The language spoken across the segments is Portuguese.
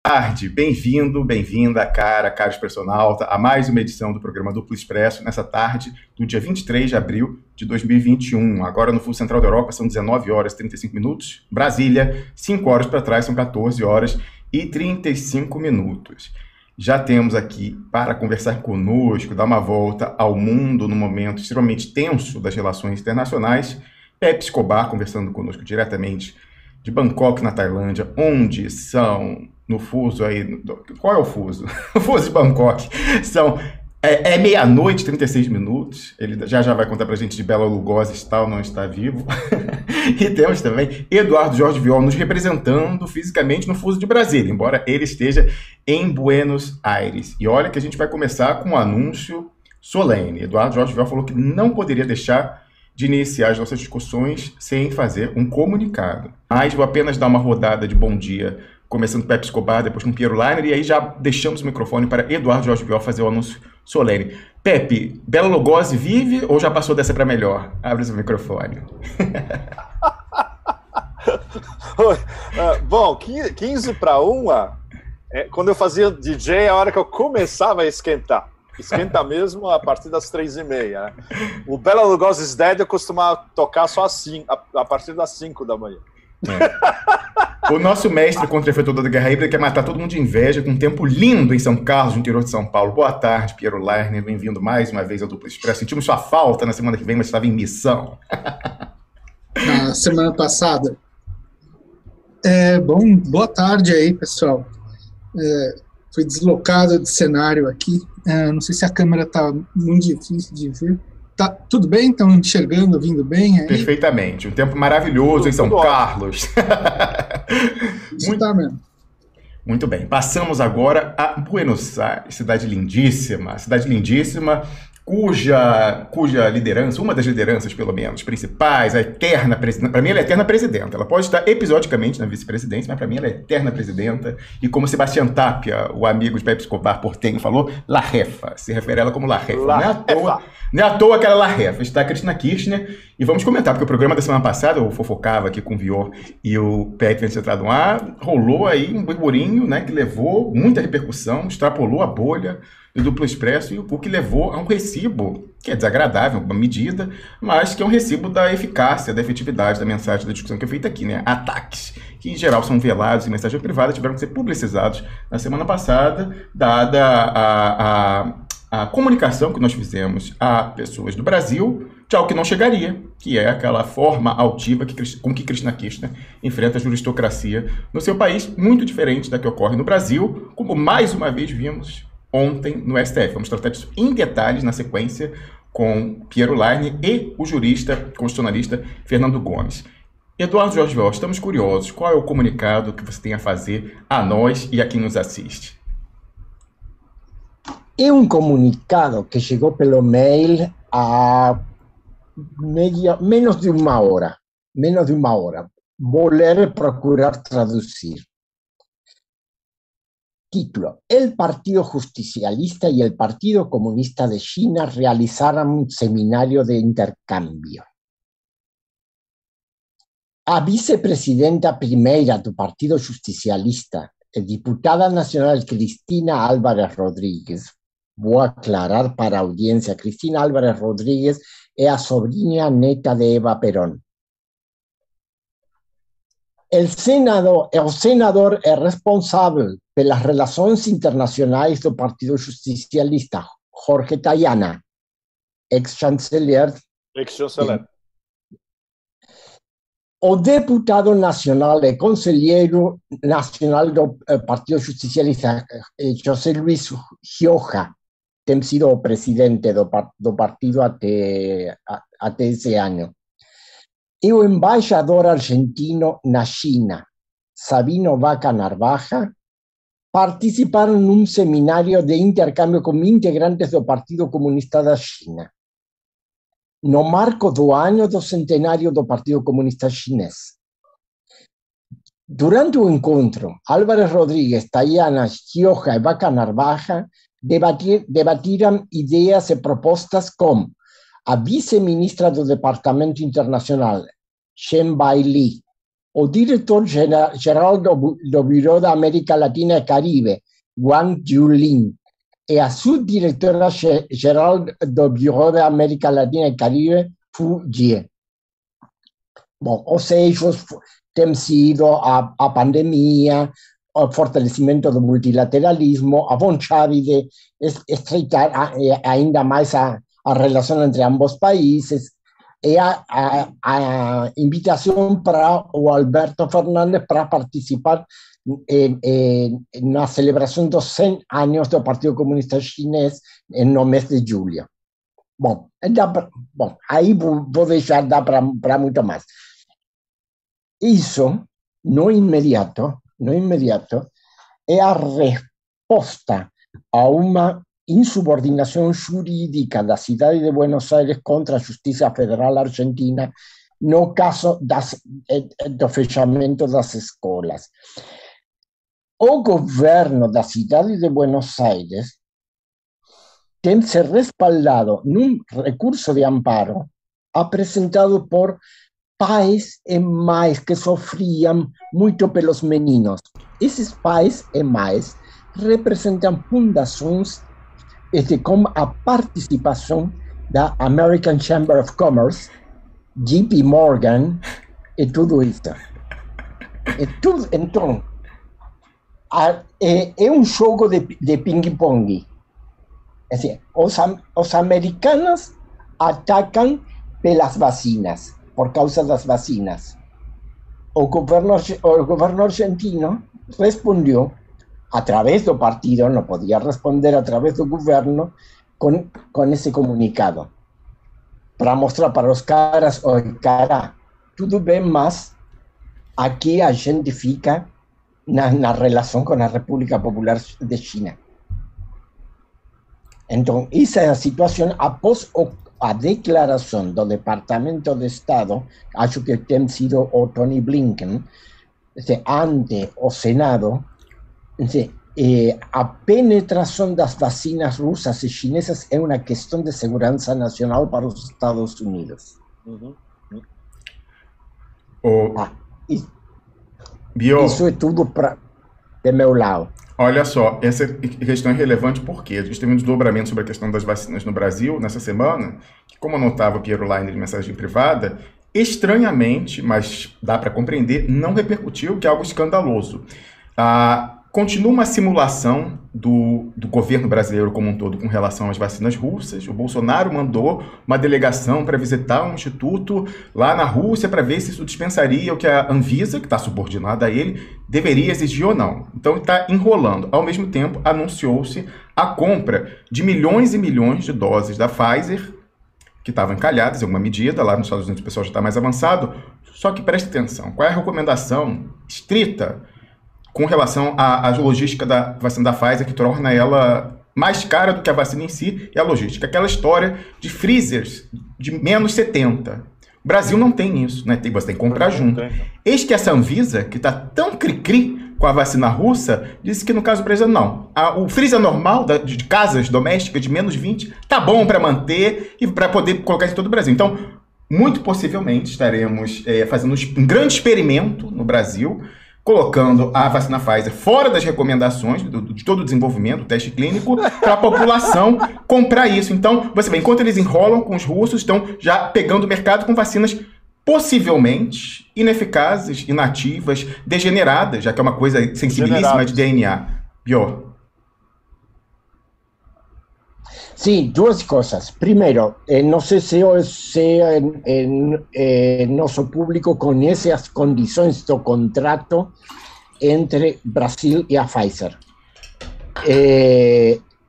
Tarde, bem-vindo, bem-vinda, caro expressionauta, a mais uma edição do programa Duplo Expresso, nessa tarde do dia 23 de abril de 2021. Agora no Fuso Central da Europa são 19 horas e 35 minutos, Brasília, 5 horas para trás são 14 horas e 35 minutos. Já temos aqui para conversar conosco, dar uma volta ao mundo no momento extremamente tenso das relações internacionais, Pepe Escobar conversando conosco diretamente de Bangkok, na Tailândia, onde são, no fuso aí, qual é o fuso? O fuso de Bangkok, é meia-noite, 36 minutos, ele já vai contar pra gente de Bela Lugosi está ou não está vivo, e temos também Eduardo Jorge Viola nos representando fisicamente no fuso de Brasília, embora ele esteja em Buenos Aires. E olha que a gente vai começar com um anúncio solene. Eduardo Jorge Viola falou que não poderia deixar de iniciar as nossas discussões sem fazer um comunicado. Mas vou apenas dar uma rodada de bom dia, começando com Pepe Escobar, depois com Piero Leiner, e aí já deixamos o microfone para Eduardo Jorge Viola fazer o anúncio solene. Pepe, Bela Lugosi vive ou já passou dessa para melhor? Abre seu microfone. Bom, 15 para 1, quando eu fazia DJ, é a hora que eu começava a esquentar. Esquenta mesmo a partir das 3h30, né? O Bela Lugosi's Dead eu costumava tocar só assim, a partir das 5 da manhã. O nosso mestre contra a efetuador da guerra híbrida quer matar todo mundo de inveja com um tempo lindo em São Carlos, no interior de São Paulo. Boa tarde, Piero Leiner, bem-vindo mais uma vez ao Duplo Expresso. Sentimos sua falta na semana que vem, mas estava em missão. Na semana passada. Boa tarde aí, pessoal. Fui deslocado de cenário aqui. Não sei se a câmera está muito difícil de ver. Tá tudo bem? Estão enxergando, ouvindo bem? Aí? Perfeitamente. Um tempo maravilhoso em São Carlos. Muito bem. Passamos agora a Buenos Aires, cidade lindíssima, cuja liderança, uma das lideranças, pelo menos, principais, a eterna presidenta, para mim ela é eterna presidenta, ela pode estar episodicamente na vice-presidência, mas para mim ela é eterna presidenta, e como Sebastián Tapia, o amigo de Pepe Escobar portenho, falou, La Jefa, se refere a ela como La Jefa. Não é à toa aquela La Jefa, está a Cristina Kirchner, e vamos comentar, porque o programa da semana passada, eu fofocava aqui com o Vior e o Pepe Vencetrado A, rolou aí um burburinho, né, que levou muita repercussão, extrapolou a bolha do Duplo Expresso, e o que levou a um recibo, que é desagradável, uma medida, mas que é um recibo da eficácia, da efetividade da mensagem da discussão que é feita aqui, né? Ataques, que em geral são velados em mensagem privada, tiveram que ser publicizados na semana passada, dada a comunicação que nós fizemos a pessoas do Brasil de algo que não chegaria, que é aquela forma altiva com que Cristina Kirchner enfrenta a juristocracia no seu país, muito diferente da que ocorre no Brasil, como mais uma vez vimos ontem no STF. Vamos tratar disso em detalhes na sequência com Piero Leiner e o jurista constitucionalista Fernando Gomes. Eduardo Jorge Viola, estamos curiosos. Qual é o comunicado que você tem a fazer a nós e a quem nos assiste? É um comunicado que chegou pelo mail há menos de uma hora. Vou ler e procurar traduzir. Título: El Partido Justicialista y el Partido Comunista de China realizaron un seminario de intercambio. A vicepresidenta primeira do Partido Justicialista, a diputada nacional Cristina Álvarez Rodríguez, vou aclarar para a audiência, Cristina Álvarez Rodríguez é a sobrinha neta de Eva Perón. O senador é responsável pelas relações internacionais do Partido Justicialista, Jorge Tayana, ex-chanceler. O deputado nacional e conselheiro nacional do Partido Justicialista, José Luis Gioja, tem sido o presidente do partido até esse ano. E o embaixador argentino na China, Sabino Vaca Narvaja, participaram num seminário de intercâmbio com integrantes do Partido Comunista da China, no marco do ano do centenário do Partido Comunista Chinês. Durante o encontro, Álvarez Rodríguez, Tayana, Gioja e Vaca Narvaja debatiram ideias e propostas como a vice-ministra do Departamento Internacional, Shen Bailey, o diretor-geral do Bureau da América Latina e Caribe, Wang Yulin, e a subdiretora-geral do Bureau da América Latina e Caribe, Fu Jie. Bom, os eixos têm sido a pandemia, o fortalecimento do multilateralismo, a vontade de estreitar ainda mais a relação entre ambos países, e a invitação para o Alberto Fernández para participar na celebração dos 100 anos do Partido Comunista Chinês no mês de julho. Bom, aí vou deixar, dá para muito mais. Isso, no imediato, é a resposta a uma insubordinação jurídica da cidade de Buenos Aires contra a Justiça Federal Argentina no caso do fechamento das escolas. O governo da cidade de Buenos Aires tem se respaldado num recurso de amparo apresentado por pais e mães que sofriam muito pelos meninos. Esses pais e mães representam fundações com a participação da American Chamber of Commerce, JP Morgan e tudo isso. Então, é um jogo de ping-pong. Assim, os americanos atacam pelas vacinas, por causa das vacinas. O governo argentino respondeu através do partido, não podia responder através do governo, com esse comunicado, para mostrar para os caras, oi, cara, tudo bem, mas aqui a gente fica na relação com a República Popular de China. Então, essa é a situação após a declaração do Departamento de Estado, acho que tem sido o Tony Blinken, ante o Senado, a penetração das vacinas russas e chinesas é uma questão de segurança nacional para os Estados Unidos. Isso é tudo de meu lado. Olha só, essa questão é relevante porque a gente teve um desdobramento sobre a questão das vacinas no Brasil nessa semana, que, como anotava Piero Leiner em mensagem privada, estranhamente, mas dá para compreender, não repercutiu, que é algo escandaloso. Continua uma simulação do governo brasileiro como um todo com relação às vacinas russas. O Bolsonaro mandou uma delegação para visitar um instituto lá na Rússia para ver se isso dispensaria o que a Anvisa, que está subordinada a ele, deveria exigir ou não. Então está enrolando. Ao mesmo tempo, anunciou-se a compra de milhões e milhões de doses da Pfizer, que estavam encalhadas em alguma medida. Lá nos Estados Unidos o pessoal já está mais avançado. Só que preste atenção, qual é a recomendação estrita com relação à logística da vacina da Pfizer, que torna ela mais cara do que a vacina em si, é a logística. Aquela história de freezers de menos 70. O Brasil não tem isso, né? Você tem que comprar junto. Eis que essa Anvisa, que está tão cri-cri com a vacina russa, disse que no caso do Brasil não. O freezer normal de casas domésticas de menos 20 tá bom para manter e para poder colocar em todo o Brasil. Então, muito possivelmente estaremos fazendo um grande experimento no Brasil, colocando a vacina Pfizer fora das recomendações de todo o desenvolvimento, do teste clínico, para a população comprar isso. Então, você vê, enquanto eles enrolam com os russos, estão já pegando o mercado com vacinas possivelmente ineficazes, inativas, degeneradas, já que é uma coisa sensibilíssima de DNA. Pior. Sim, duas coisas. Primeiro, não sei se nosso público conhece as condições do contrato entre Brasil e a Pfizer.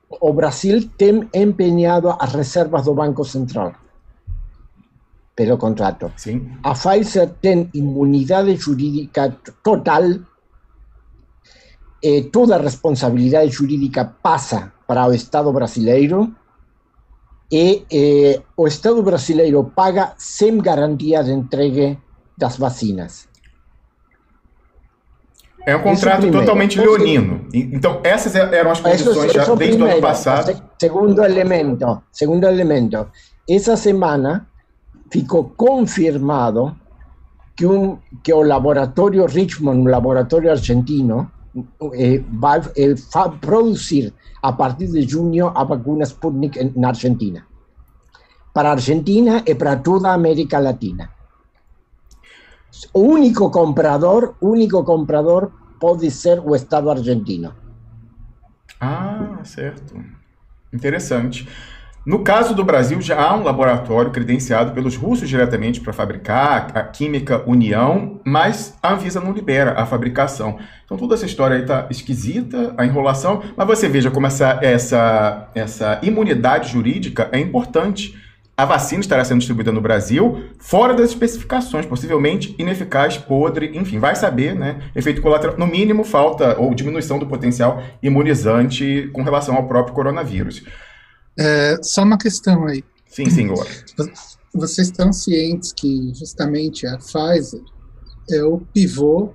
O Brasil tem empenhado as reservas do Banco Central pelo contrato. Sim. A Pfizer tem imunidade jurídica total. Toda a responsabilidade jurídica passa para o Estado brasileiro e o Estado brasileiro paga sem garantia de entrega das vacinas. É um contrato totalmente leonino. Então, essas eram as condições já desde o ano passado. Segundo elemento, essa semana ficou confirmado que o laboratório Richmond, um laboratório argentino, vai produzir a partir de junho a vacuna Sputnik na Argentina. Para a Argentina e para toda a América Latina. O único comprador pode ser o Estado argentino. Ah, certo. Interessante. No caso do Brasil, já há um laboratório credenciado pelos russos diretamente para fabricar a Química União, mas a Anvisa não libera a fabricação. Então toda essa história aí está esquisita, a enrolação, mas você veja como essa imunidade jurídica é importante. A vacina estará sendo distribuída no Brasil fora das especificações, possivelmente ineficaz, podre, enfim, vai saber, né? Efeito colateral, no mínimo falta ou diminuição do potencial imunizante com relação ao próprio coronavírus. Só uma questão aí. Sim, senhor. Vocês estão cientes que justamente a Pfizer é o pivô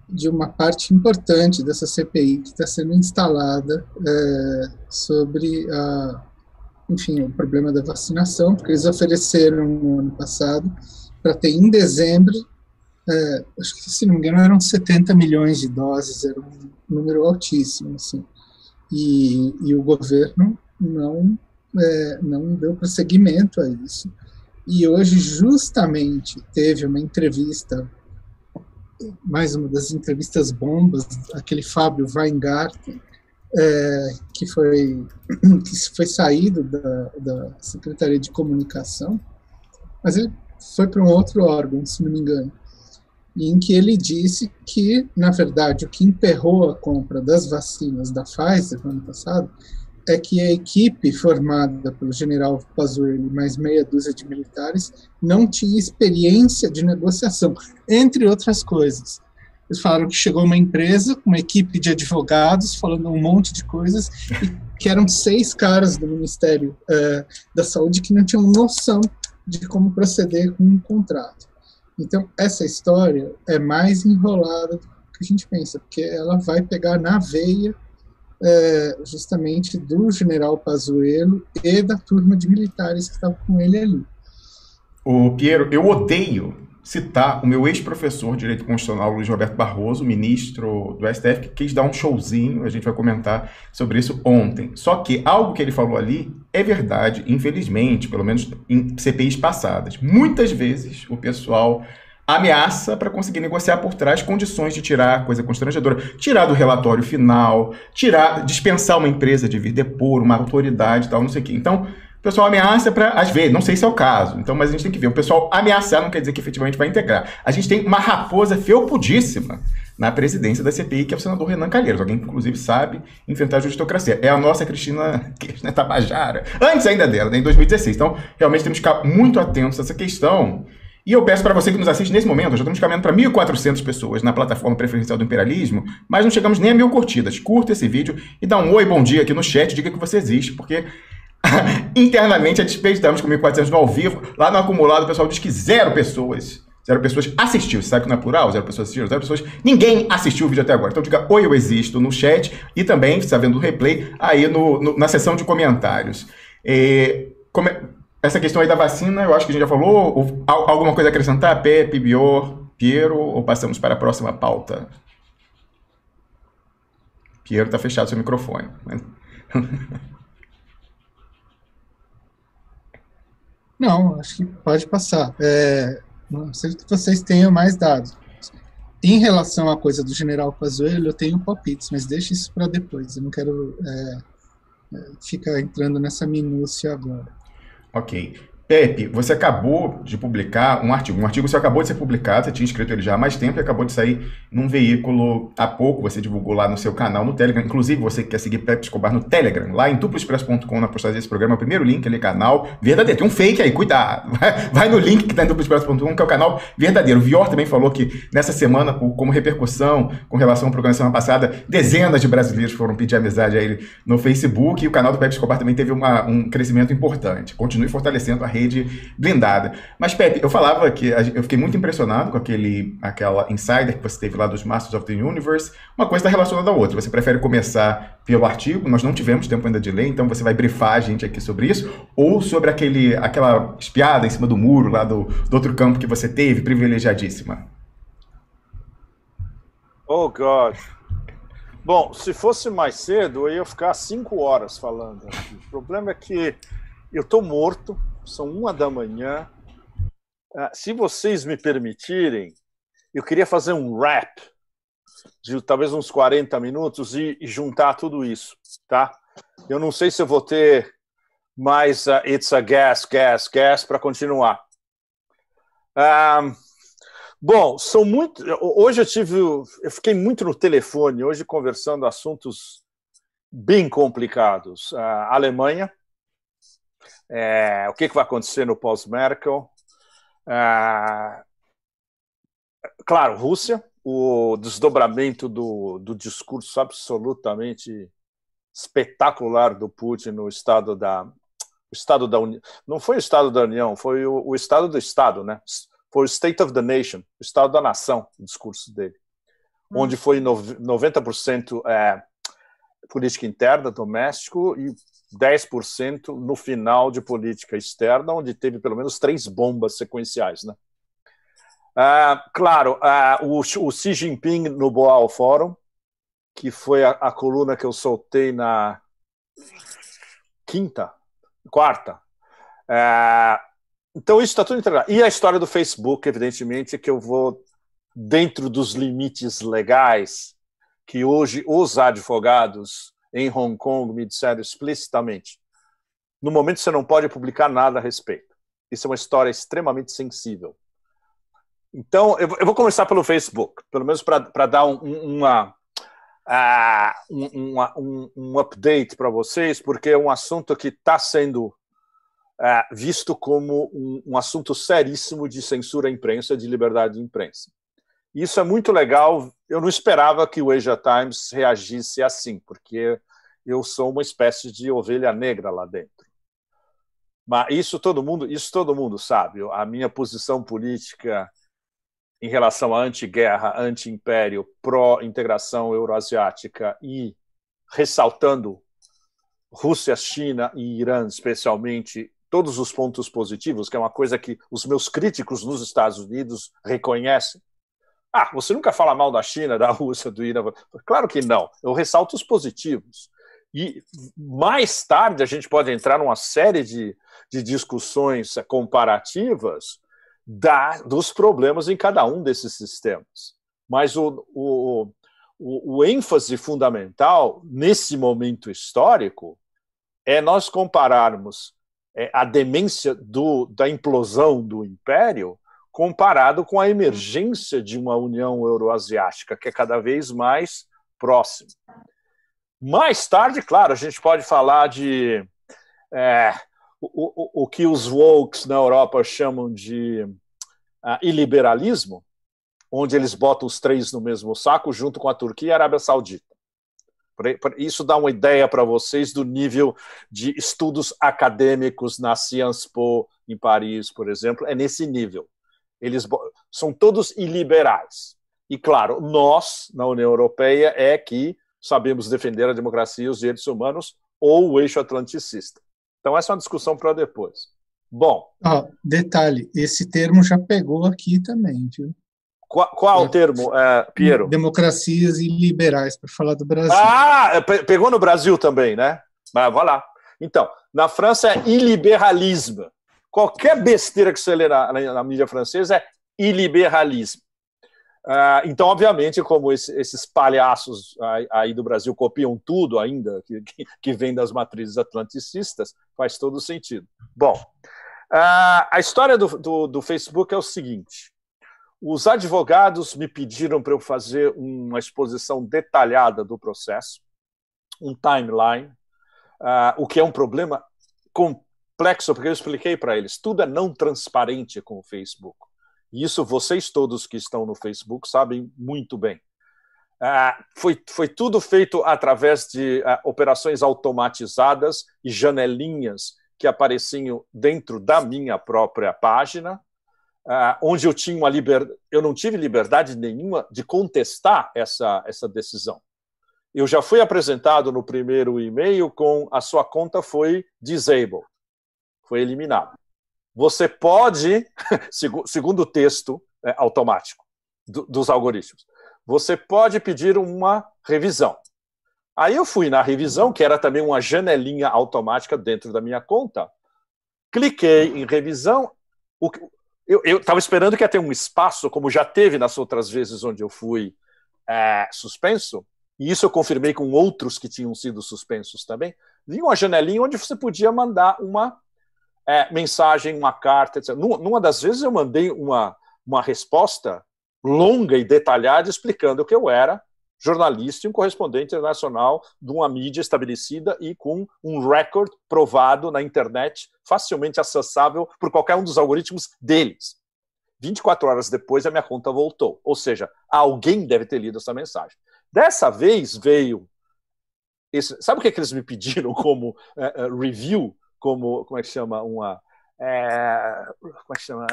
de uma parte importante dessa CPI que está sendo instalada sobre o problema da vacinação, porque eles ofereceram no ano passado para ter em dezembro, acho que se não me engano eram 70 milhões de doses, era um número altíssimo, assim, e o governo não deu prosseguimento a isso. E hoje, justamente, teve uma entrevista, mais uma das entrevistas bombas, aquele Fábio Weingarten, que foi saído da Secretaria de Comunicação, mas ele foi para um outro órgão, se não me engano, em que ele disse que, na verdade, o que emperrou a compra das vacinas da Pfizer no ano passado é que a equipe formada pelo general Pazuello e mais meia dúzia de militares não tinha experiência de negociação, entre outras coisas. Eles falaram que chegou uma empresa, uma equipe de advogados, falando um monte de coisas, e que eram 6 caras do Ministério da Saúde que não tinham noção de como proceder com um contrato. Então, essa história é mais enrolada do que a gente pensa, porque ela vai pegar na veia justamente do general Pazuello e da turma de militares que estavam com ele ali. Ô, Piero, eu odeio citar o meu ex-professor de Direito Constitucional, Luiz Roberto Barroso, ministro do STF, que quis dar um showzinho, a gente vai comentar sobre isso ontem. Só que algo que ele falou ali é verdade, infelizmente, pelo menos em CPIs passadas. Muitas vezes o pessoal ameaça para conseguir negociar por trás condições de tirar coisa constrangedora, tirar do relatório final, dispensar uma empresa de vir depor, uma autoridade e tal, não sei o quê. Então, o pessoal ameaça para, às vezes, não sei se é o caso, então, mas a gente tem que ver. O pessoal ameaçar não quer dizer que efetivamente vai integrar. A gente tem uma raposa felpudíssima na presidência da CPI, que é o senador Renan Calheiros, alguém que, inclusive, sabe enfrentar a justocracia. É a nossa Cristina Tabajara, antes ainda dela, né, em 2016. Então, realmente temos que ficar muito atentos a essa questão. E eu peço para você que nos assiste nesse momento, já estamos caminhando para 1.400 pessoas na plataforma preferencial do Imperialismo, mas não chegamos nem a 1.000 curtidas. Curta esse vídeo e dá um oi, bom dia aqui no chat, diga que você existe, porque internamente a despeito estamos com 1.400 no ao vivo, lá no acumulado o pessoal diz que 0 pessoas assistiu, você sabe que não é plural, 0 pessoas assistiram, 0 pessoas, ninguém assistiu o vídeo até agora. Então diga oi, eu existo no chat e também, você está vendo o replay, aí na seção de comentários. Essa questão aí da vacina, eu acho que a gente já falou. Alguma coisa a acrescentar? Pepe, Bior, Piero, ou passamos para a próxima pauta? Piero, está fechado seu microfone. Não, acho que pode passar. Não sei que vocês tenham mais dados. Em relação à coisa do general Pazuello, eu tenho palpites, mas deixa isso para depois. Eu não quero ficar entrando nessa minúcia agora. Ok. Pepe, você acabou de publicar um artigo. Um artigo que acabou de ser publicado, você tinha escrito ele já há mais tempo e acabou de sair num veículo há pouco. Você divulgou lá no seu canal no Telegram. Inclusive, você que quer seguir Pepe Escobar no Telegram, lá em duploexpresso.com, na postagem desse programa, é o primeiro link ali, canal verdadeiro. Tem um fake aí, cuidado. Vai no link que está em duploexpresso.com, que é o canal verdadeiro. O Vior também falou que nessa semana, como repercussão com relação ao programa da semana passada, dezenas de brasileiros foram pedir amizade a ele no Facebook e o canal do Pepe Escobar também teve um crescimento importante. Continue fortalecendo a rede parede blindada. Mas, Pepe, eu falava que eu fiquei muito impressionado com aquela insider que você teve lá dos Masters of the Universe. Uma coisa está relacionada à outra. Você prefere começar pelo artigo, nós não tivemos tempo ainda de ler, então você vai brifar a gente aqui sobre isso, ou sobre aquela espiada em cima do muro lá do outro campo que você teve, privilegiadíssima? Oh, God. Bom, se fosse mais cedo, eu ia ficar 5 horas falando aqui. O problema é que eu estou morto, são 1 da manhã. Se vocês me permitirem, eu queria fazer um rap de talvez uns 40 minutos e juntar tudo isso, tá? Eu não sei se eu vou ter mais It's a Gas para continuar. Bom, hoje eu fiquei muito no telefone, hoje conversando assuntos bem complicados. Alemanha, o que vai acontecer no pós-Merkel? Claro, Rússia, o desdobramento do discurso absolutamente espetacular do Putin no Estado da União. Não foi o Estado da União, foi o Estado do Estado, né? Foi o State of the Nation, o Estado da Nação, o discurso dele, onde foi 90% política interna, doméstico, e 10% no final de política externa, onde teve pelo menos 3 bombas sequenciais, né? Claro, o Xi Jinping no Boao Forum, que foi a coluna que eu soltei na quarta. Então isso está tudo integrado. E a história do Facebook, evidentemente, que eu vou, dentro dos limites legais, que hoje os advogados em Hong Kong me disseram explicitamente, no momento você não pode publicar nada a respeito. Isso é uma história extremamente sensível. Então, eu vou começar pelo Facebook, pelo menos para dar um update para vocês, porque é um assunto que está sendo visto como um assunto seríssimo de censura à imprensa, de liberdade de imprensa. Isso é muito legal. Eu não esperava que o Asia Times reagisse assim, porque eu sou uma espécie de ovelha negra lá dentro. Mas isso todo mundo sabe. A minha posição política em relação à anti-guerra, anti-império, pró-integração euroasiática e ressaltando Rússia, China e Irã, especialmente, todos os pontos positivos, que é uma coisa que os meus críticos nos Estados Unidos reconhecem. Você nunca fala mal da China, da Rússia, do Irã. Claro que não. Eu ressalto os positivos. E mais tarde a gente pode entrar numa série de discussões comparativas dos problemas em cada um desses sistemas. Mas o ênfase fundamental nesse momento histórico é nós compararmos a demência da implosão do império comparado com a emergência de uma União Euroasiática, que é cada vez mais próxima. Mais tarde, claro, a gente pode falar de o que os wokes na Europa chamam de iliberalismo, onde eles botam os 3 no mesmo saco, junto com a Turquia e a Arábia Saudita. Isso dá uma ideia para vocês do nível de estudos acadêmicos na Sciences Po, em Paris, por exemplo, é nesse nível. Eles são todos iliberais. E, claro, nós, na União Europeia, que sabemos defender a democracia e os direitos humanos ou o eixo atlanticista. Então, essa é uma discussão para depois. Bom. Detalhe, esse termo já pegou aqui também, viu? Qual o termo, Piero? Democracias iliberais, para falar do Brasil. Pegou no Brasil também, né? Mas vai lá. Então, na França é iliberalismo. Qualquer besteira que você lê na mídia francesa é iliberalismo. Então, obviamente, como esses palhaços aí do Brasil copiam tudo ainda, que vem das matrizes atlanticistas, faz todo sentido. Bom, a história do Facebook é o seguinte. Os advogados me pediram para eu fazer uma exposição detalhada do processo, um timeline, o que é um problema complexo, porque eu expliquei para eles, tudo é não transparente com o Facebook. E isso vocês todos que estão no Facebook sabem muito bem. Foi tudo feito através de operações automatizadas e janelinhas que apareciam dentro da minha própria página, onde eu não tive liberdade nenhuma de contestar essa decisão. Eu já fui apresentado no primeiro e-mail com a sua conta foi disabled, foi eliminada. Você pode, segundo o texto automático dos algoritmos, você pode pedir uma revisão. Aí eu fui na revisão, que era também uma janelinha automática dentro da minha conta, cliquei em revisão, eu estava esperando que ia ter um espaço, como já teve nas outras vezes onde eu fui suspenso, e isso eu confirmei com outros que tinham sido suspensos também, vinha uma janelinha onde você podia mandar uma mensagem, uma carta, etc. Numa das vezes eu mandei uma resposta longa e detalhada explicando que eu era jornalista e um correspondente internacional de uma mídia estabelecida e com um recorde provado na internet, facilmente acessável por qualquer um dos algoritmos deles. 24 horas depois, a minha conta voltou. Ou seja, alguém deve ter lido essa mensagem. Dessa vez veio... sabe o que eles me pediram como review? Como é que chama? Como é que chama?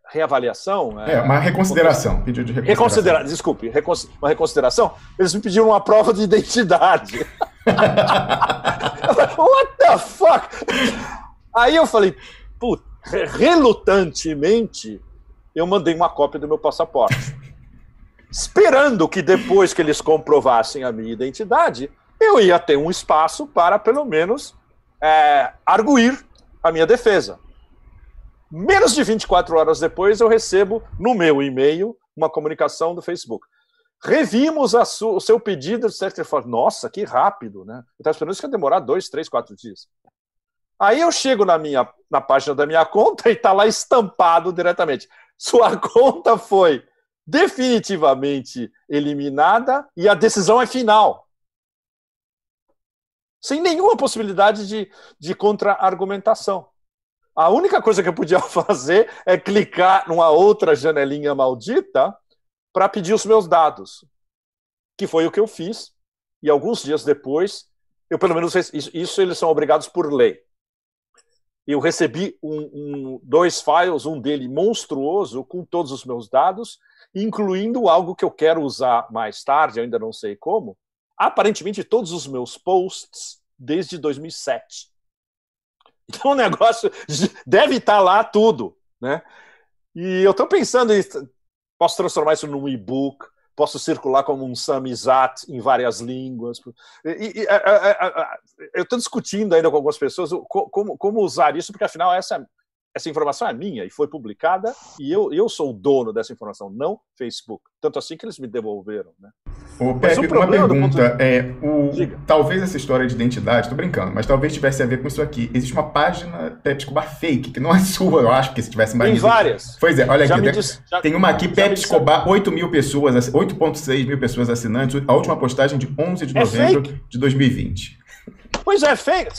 Reavaliação? Uma reconsideração. Pedido de reconsideração. Desculpe, uma reconsideração. Eles me pediram uma prova de identidade. What the fuck? Aí eu falei, relutantemente, eu mandei uma cópia do meu passaporte. Esperando que depois que eles comprovassem a minha identidade, eu ia ter um espaço para, pelo menos, arguir a minha defesa. Menos de 24 horas depois, eu recebo no meu e-mail uma comunicação do Facebook. Revimos o seu pedido, etc. Eu falo, nossa, que rápido, né? Eu estava esperando isso que ia demorar 2, 3, 4 dias. Aí eu chego na página da minha conta e está lá estampado diretamente. Sua conta foi definitivamente eliminada e a decisão é final. Sem nenhuma possibilidade de contra-argumentação. A única coisa que eu podia fazer é clicar numa outra janelinha maldita para pedir os meus dados, que foi o que eu fiz. E alguns dias depois, eu pelo menos isso eles são obrigados por lei. Eu recebi 2 files, um dele monstruoso, com todos os meus dados, incluindo algo que eu quero usar mais tarde, ainda não sei como, aparentemente todos os meus posts desde 2007. Então o negócio deve estar lá tudo, né? E eu estou pensando em... Posso transformar isso num e-book, posso circular como um samizat em várias línguas. Eu estou discutindo ainda com algumas pessoas como usar isso, porque afinal essa informação é minha e foi publicada e eu sou o dono dessa informação, não Facebook. Tanto assim que eles me devolveram, né? Ô, Pepe, uma pergunta. Talvez essa história de identidade, tô brincando, mas talvez tivesse a ver com isso aqui. Existe uma página Pepe Escobar fake, que não é sua, eu acho, que se tivesse mais. Tem várias. Pois é, olha aqui. Tem uma aqui, Pepe Escobar, 8.000 pessoas, 8.6 mil pessoas assinantes, a última postagem de 11 de novembro de 2020. Pois é, fake.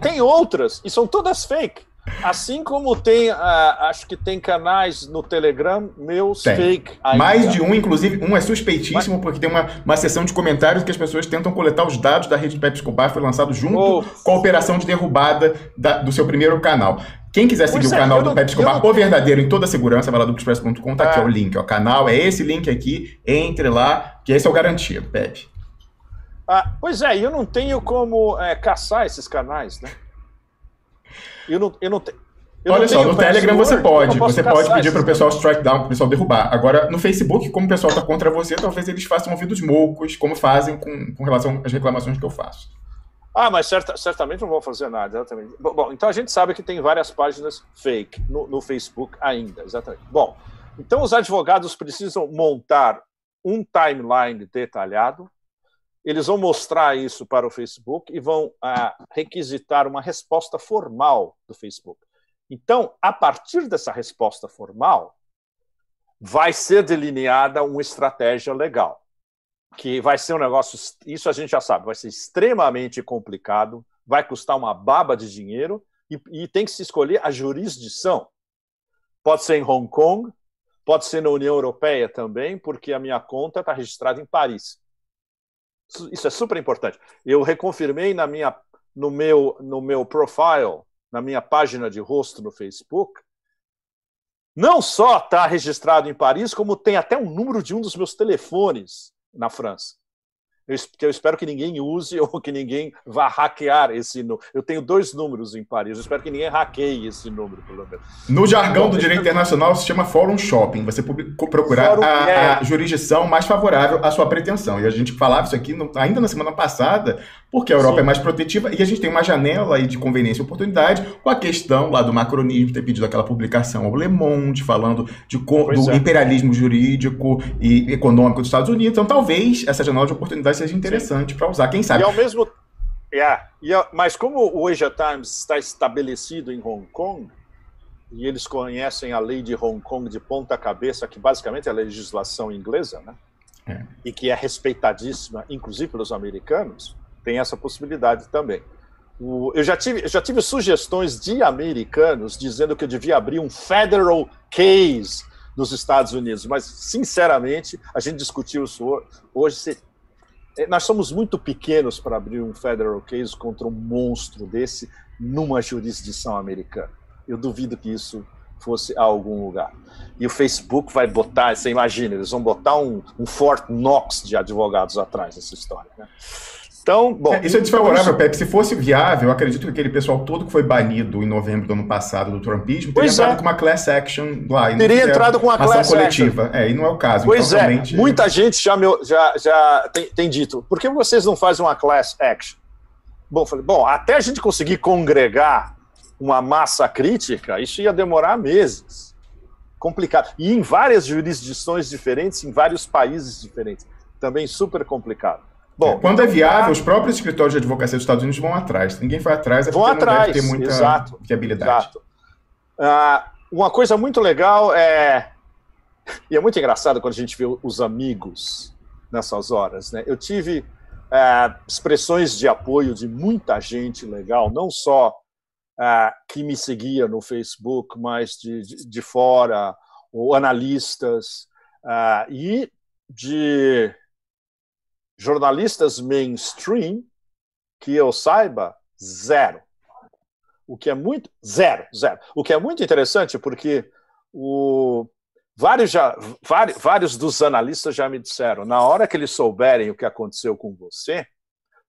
Tem outras, e são todas fake. Assim como tem, acho que tem canais no Telegram, meus fake. Ainda. Mais de um, inclusive, um é suspeitíssimo, porque tem uma seção de comentários que as pessoas tentam coletar os dados da rede do Pepe Escobar, foi lançado junto com a operação de derrubada do seu primeiro canal. Quem quiser seguir o canal do Pepe Escobar, o verdadeiro, em toda a segurança, vai lá do Expresso.com, tá aqui o link, ó, canal, é esse link aqui, entre lá, que esse é o garantido, Pepe. Pois é, eu não tenho como caçar esses canais, né? Olha só, no Telegram você pode pedir para o pessoal strike down, para o pessoal derrubar. Agora, no Facebook, como o pessoal está contra você, talvez eles façam ouvidos moucos, como fazem com relação às reclamações que eu faço. Mas certamente não vão fazer nada, exatamente. Bom, então a gente sabe que tem várias páginas fake no Facebook ainda, exatamente. Bom, então os advogados precisam montar um timeline detalhado. Eles vão mostrar isso para o Facebook e vão requisitar uma resposta formal do Facebook. Então, a partir dessa resposta formal, vai ser delineada uma estratégia legal, que vai ser um negócio, isso a gente já sabe, vai ser extremamente complicado, vai custar uma baba de dinheiro e tem que se escolher a jurisdição. Pode ser em Hong Kong, pode ser na União Europeia também, porque a minha conta está registrada em Paris. Isso é super importante. Eu reconfirmei na minha no meu profile, na minha página de rosto no Facebook, não só está registrado em Paris, como tem até um número de um dos meus telefones na França. Eu espero que ninguém use ou que ninguém vá hackear esse número. Eu tenho 2 números em Paris, eu espero que ninguém hackeie esse número, pelo menos. No jargão do direito internacional se chama Forum Shopping, você procurar a jurisdição mais favorável à sua pretensão. E a gente falava isso aqui ainda na semana passada, porque a Europa é mais protetiva e a gente tem uma janela aí de conveniência e oportunidade com a questão lá do macronismo, ter pedido aquela publicação ao Le Monde, falando do imperialismo jurídico e econômico dos Estados Unidos. Então, talvez essa janela de oportunidade seja interessante para usar, quem sabe. E ao mesmo mas como o Asia Times está estabelecido em Hong Kong, e eles conhecem a lei de Hong Kong de ponta cabeça, que basicamente é a legislação inglesa, né? E que é respeitadíssima, inclusive pelos americanos, tem essa possibilidade também. Eu já tive sugestões de americanos dizendo que eu devia abrir um federal case nos Estados Unidos, mas, sinceramente, a gente discutiu isso hoje. Nós somos muito pequenos para abrir um federal case contra um monstro desse numa jurisdição americana. Eu duvido que isso fosse a algum lugar. E o Facebook vai botar, você imagina, eles vão botar um Fort Knox de advogados atrás dessa história, né? Então, bom... Isso é desfavorável, Pepe. Se fosse viável, eu acredito que aquele pessoal todo que foi banido em novembro do ano passado do trumpismo teria entrado com uma class action lá. E teria entrado com uma class coletiva. Action. E não é o caso. Pois então, realmente... Muita gente já tem dito, por que vocês não fazem uma class action? Bom, falei, até a gente conseguir congregar uma massa crítica, isso ia demorar meses. Complicado. E em várias jurisdições diferentes, em vários países diferentes. Também super complicado. Bom, quando é viável, os próprios escritórios de advocacia dos Estados Unidos vão atrás. Ninguém vai atrás, porque não deve ter muita viabilidade. Exato. Uma coisa muito legal e é muito engraçado quando a gente vê os amigos nessas horas, né? Eu tive expressões de apoio de muita gente legal, não só que me seguia no Facebook, mas de fora, ou analistas, e de jornalistas mainstream, que eu saiba, zero. O que é muito... Zero. O que é muito interessante, porque vários dos analistas já me disseram, na hora que eles souberem o que aconteceu com você,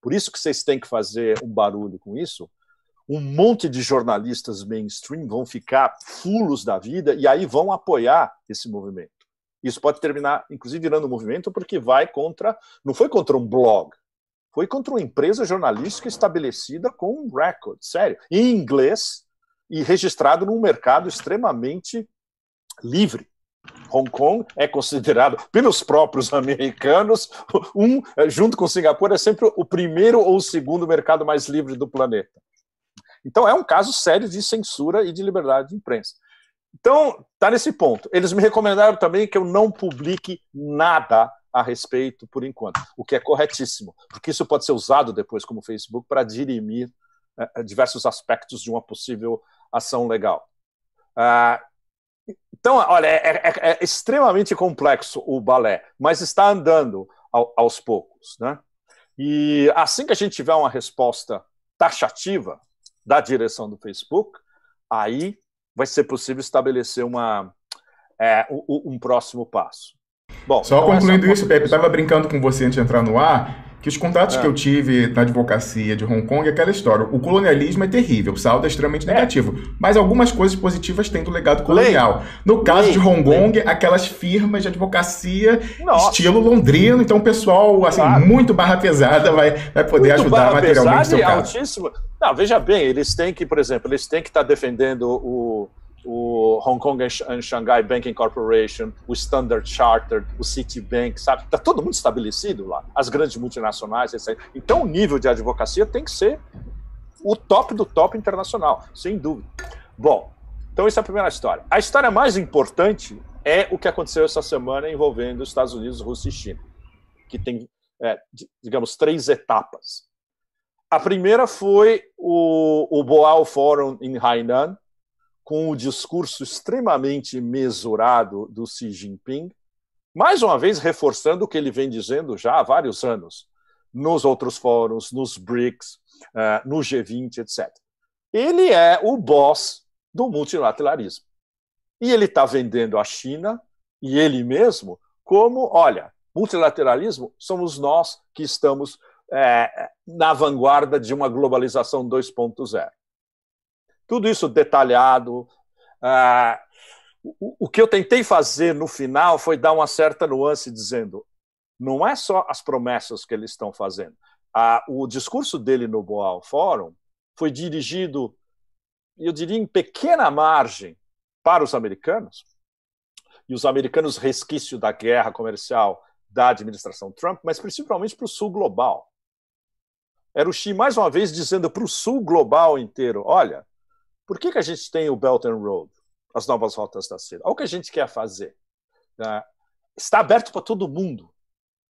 por isso que vocês têm que fazer um barulho com isso, um monte de jornalistas mainstream vão ficar fulos da vida e aí vão apoiar esse movimento. Isso pode terminar, inclusive, virando um movimento, porque não foi contra um blog, foi contra uma empresa jornalística estabelecida com um recorde, sério, em inglês e registrado num mercado extremamente livre. Hong Kong é considerado, pelos próprios americanos, junto com Singapura, é sempre o primeiro ou o segundo mercado mais livre do planeta. Então, é um caso sério de censura e de liberdade de imprensa. Então, está nesse ponto. Eles me recomendaram também que eu não publique nada a respeito por enquanto, o que é corretíssimo, porque isso pode ser usado depois como Facebook para dirimir diversos aspectos de uma possível ação legal. Então, olha, é extremamente complexo o balé, mas está andando aos poucos, né? E assim que a gente tiver uma resposta taxativa da direção do Facebook, aí vai ser possível estabelecer um próximo passo. Bom, só então concluindo isso, Pepe, eu estava brincando com você antes de entrar no ar, que os contatos que eu tive na advocacia de Hong Kong é aquela história. O colonialismo é terrível, o saldo é extremamente negativo, mas algumas coisas positivas têm do legado colonial. No caso de Hong Kong, aquelas firmas de advocacia estilo londrino, então o pessoal assim, muito barra pesada vai poder muito ajudar materialmente o seu caso. Altíssimo. Não, veja bem, eles têm que, por exemplo, estar defendendo o Hong Kong and Shanghai Banking Corporation, o Standard Chartered, o Citibank, sabe? Está todo mundo estabelecido lá, as grandes multinacionais, etc. Então, o nível de advocacia tem que ser o top do top internacional, sem dúvida. Bom, então essa é a primeira história. A história mais importante é o que aconteceu essa semana envolvendo os Estados Unidos, Rússia e China, que tem, digamos, 3 etapas. A primeira foi o Boao Forum em Hainan, com o discurso extremamente mesurado do Xi Jinping, mais uma vez reforçando o que ele vem dizendo já há vários anos, nos outros fóruns, nos BRICS, no G20, etc. Ele é o boss do multilateralismo. E ele está vendendo a China e ele mesmo como, olha, multilateralismo somos nós que estamos na vanguarda de uma globalização 2.0. Tudo isso detalhado. O que eu tentei fazer no final foi dar uma certa nuance dizendo, não é só as promessas que eles estão fazendo. O discurso dele no Boao Forum foi dirigido, eu diria, em pequena margem para os americanos, e os americanos resquício da guerra comercial da administração Trump, mas principalmente para o sul global. Era o Xi, mais uma vez, dizendo para o sul global inteiro, olha, por que a gente tem o Belt and Road, as novas rotas da seda? Olha o que a gente quer fazer. Está aberto para todo mundo.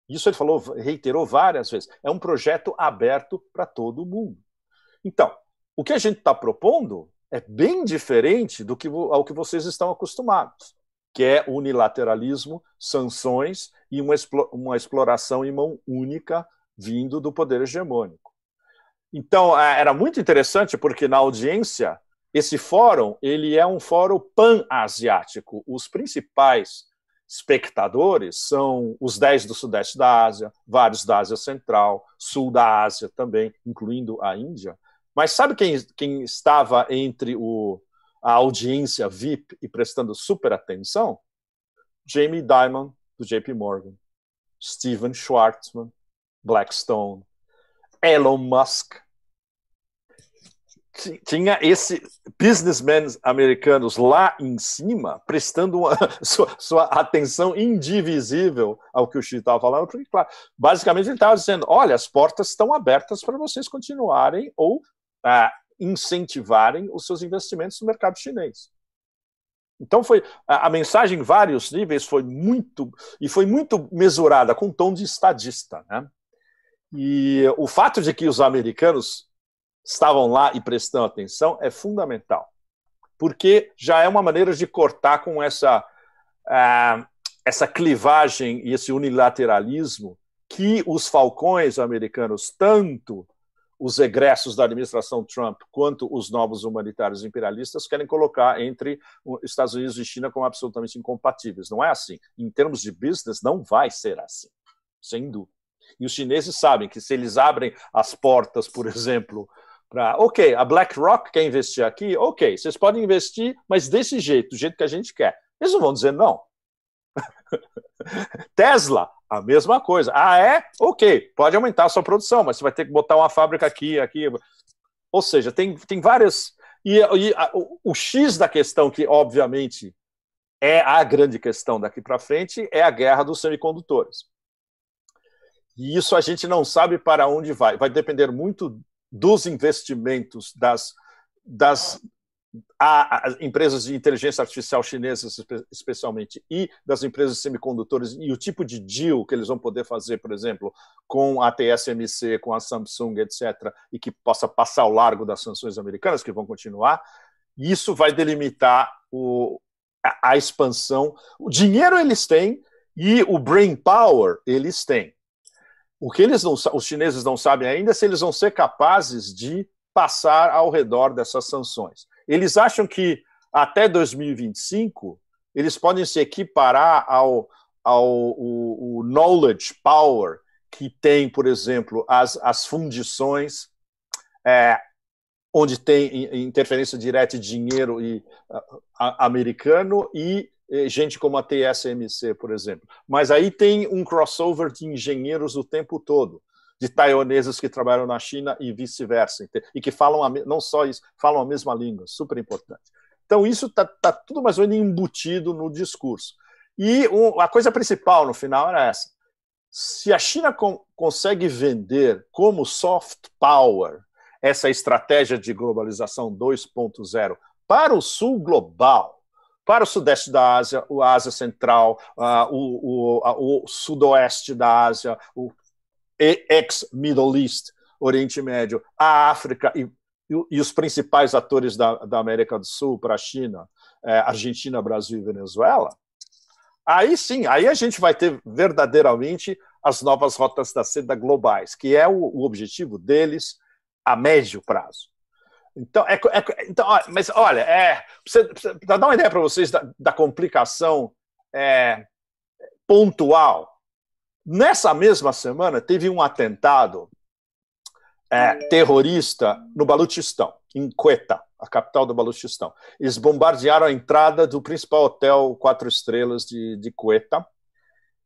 Isso ele falou, reiterou várias vezes. É um projeto aberto para todo mundo. Então, o que a gente está propondo é bem diferente ao que vocês estão acostumados, que é unilateralismo, sanções e uma exploração em mão única vindo do poder hegemônico. Então, era muito interessante porque na audiência, esse fórum ele é um fórum pan-asiático. Os principais espectadores são os 10 do Sudeste da Ásia, vários da Ásia Central, Sul da Ásia também, incluindo a Índia. Mas sabe quem estava entre a audiência VIP e prestando super atenção? Jamie Dimon, do JP Morgan, Steven Schwarzman, Blackstone, Elon Musk. Tinha esses businessmen americanos lá em cima, prestando sua atenção indivisível ao que o Xi estava falando, porque, claro, basicamente ele estava dizendo, olha, as portas estão abertas para vocês continuarem ou incentivarem os seus investimentos no mercado chinês. Então a mensagem em vários níveis foi muito mesurada, com tom de estadista, né? E o fato de que os americanos estavam lá e prestando atenção é fundamental, porque já é uma maneira de cortar com essa clivagem e esse unilateralismo que os falcões americanos, tanto os egressos da administração Trump quanto os novos humanitários imperialistas querem colocar entre os Estados Unidos e China como absolutamente incompatíveis. Não é assim. Em termos de business, não vai ser assim, sem dúvida. E os chineses sabem que se eles abrem as portas, por exemplo, para, ok, a BlackRock quer investir aqui, ok, vocês podem investir, mas desse jeito, do jeito que a gente quer. Eles não vão dizer não. Tesla, a mesma coisa. Ah, é? Ok, pode aumentar a sua produção, mas você vai ter que botar uma fábrica aqui. Ou seja, tem várias... o X da questão, que obviamente é a grande questão daqui para frente, é a guerra dos semicondutores. E isso a gente não sabe para onde vai. Vai depender muito dos investimentos das empresas de inteligência artificial chinesas, especialmente, e das empresas de semicondutores, e o tipo de deal que eles vão poder fazer, por exemplo, com a TSMC, com a Samsung, etc., e que possa passar ao largo das sanções americanas, que vão continuar, isso vai delimitar a expansão. O dinheiro eles têm e o brain power eles têm. O que os chineses não sabem ainda é se eles vão ser capazes de passar ao redor dessas sanções. Eles acham que até 2025 eles podem se equiparar ao knowledge power que tem, por exemplo, as fundições, onde tem interferência direta de dinheiro americano e gente como a TSMC, por exemplo. Mas aí tem um crossover de engenheiros o tempo todo, de taiwaneses que trabalham na China e vice-versa, e que falam, não só isso, falam a mesma língua, super importante. Então isso está tudo mais ou menos embutido no discurso. E a coisa principal no final era essa. Se a China consegue vender como soft power essa estratégia de globalização 2.0 para o sul global, para o sudeste da Ásia, a Ásia Central, o sudoeste da Ásia, o ex-Middle East, Oriente Médio, a África e os principais atores da América do Sul para a China, Argentina, Brasil e Venezuela, aí sim, aí a gente vai ter verdadeiramente as novas rotas da seda globais, que é o objetivo deles a médio prazo. Então, mas olha, para dar uma ideia para vocês da complicação pontual, nessa mesma semana teve um atentado terrorista no Baluchistão, em Quetta, a capital do Baluchistão. Eles bombardearam a entrada do principal hotel 4 estrelas de Quetta,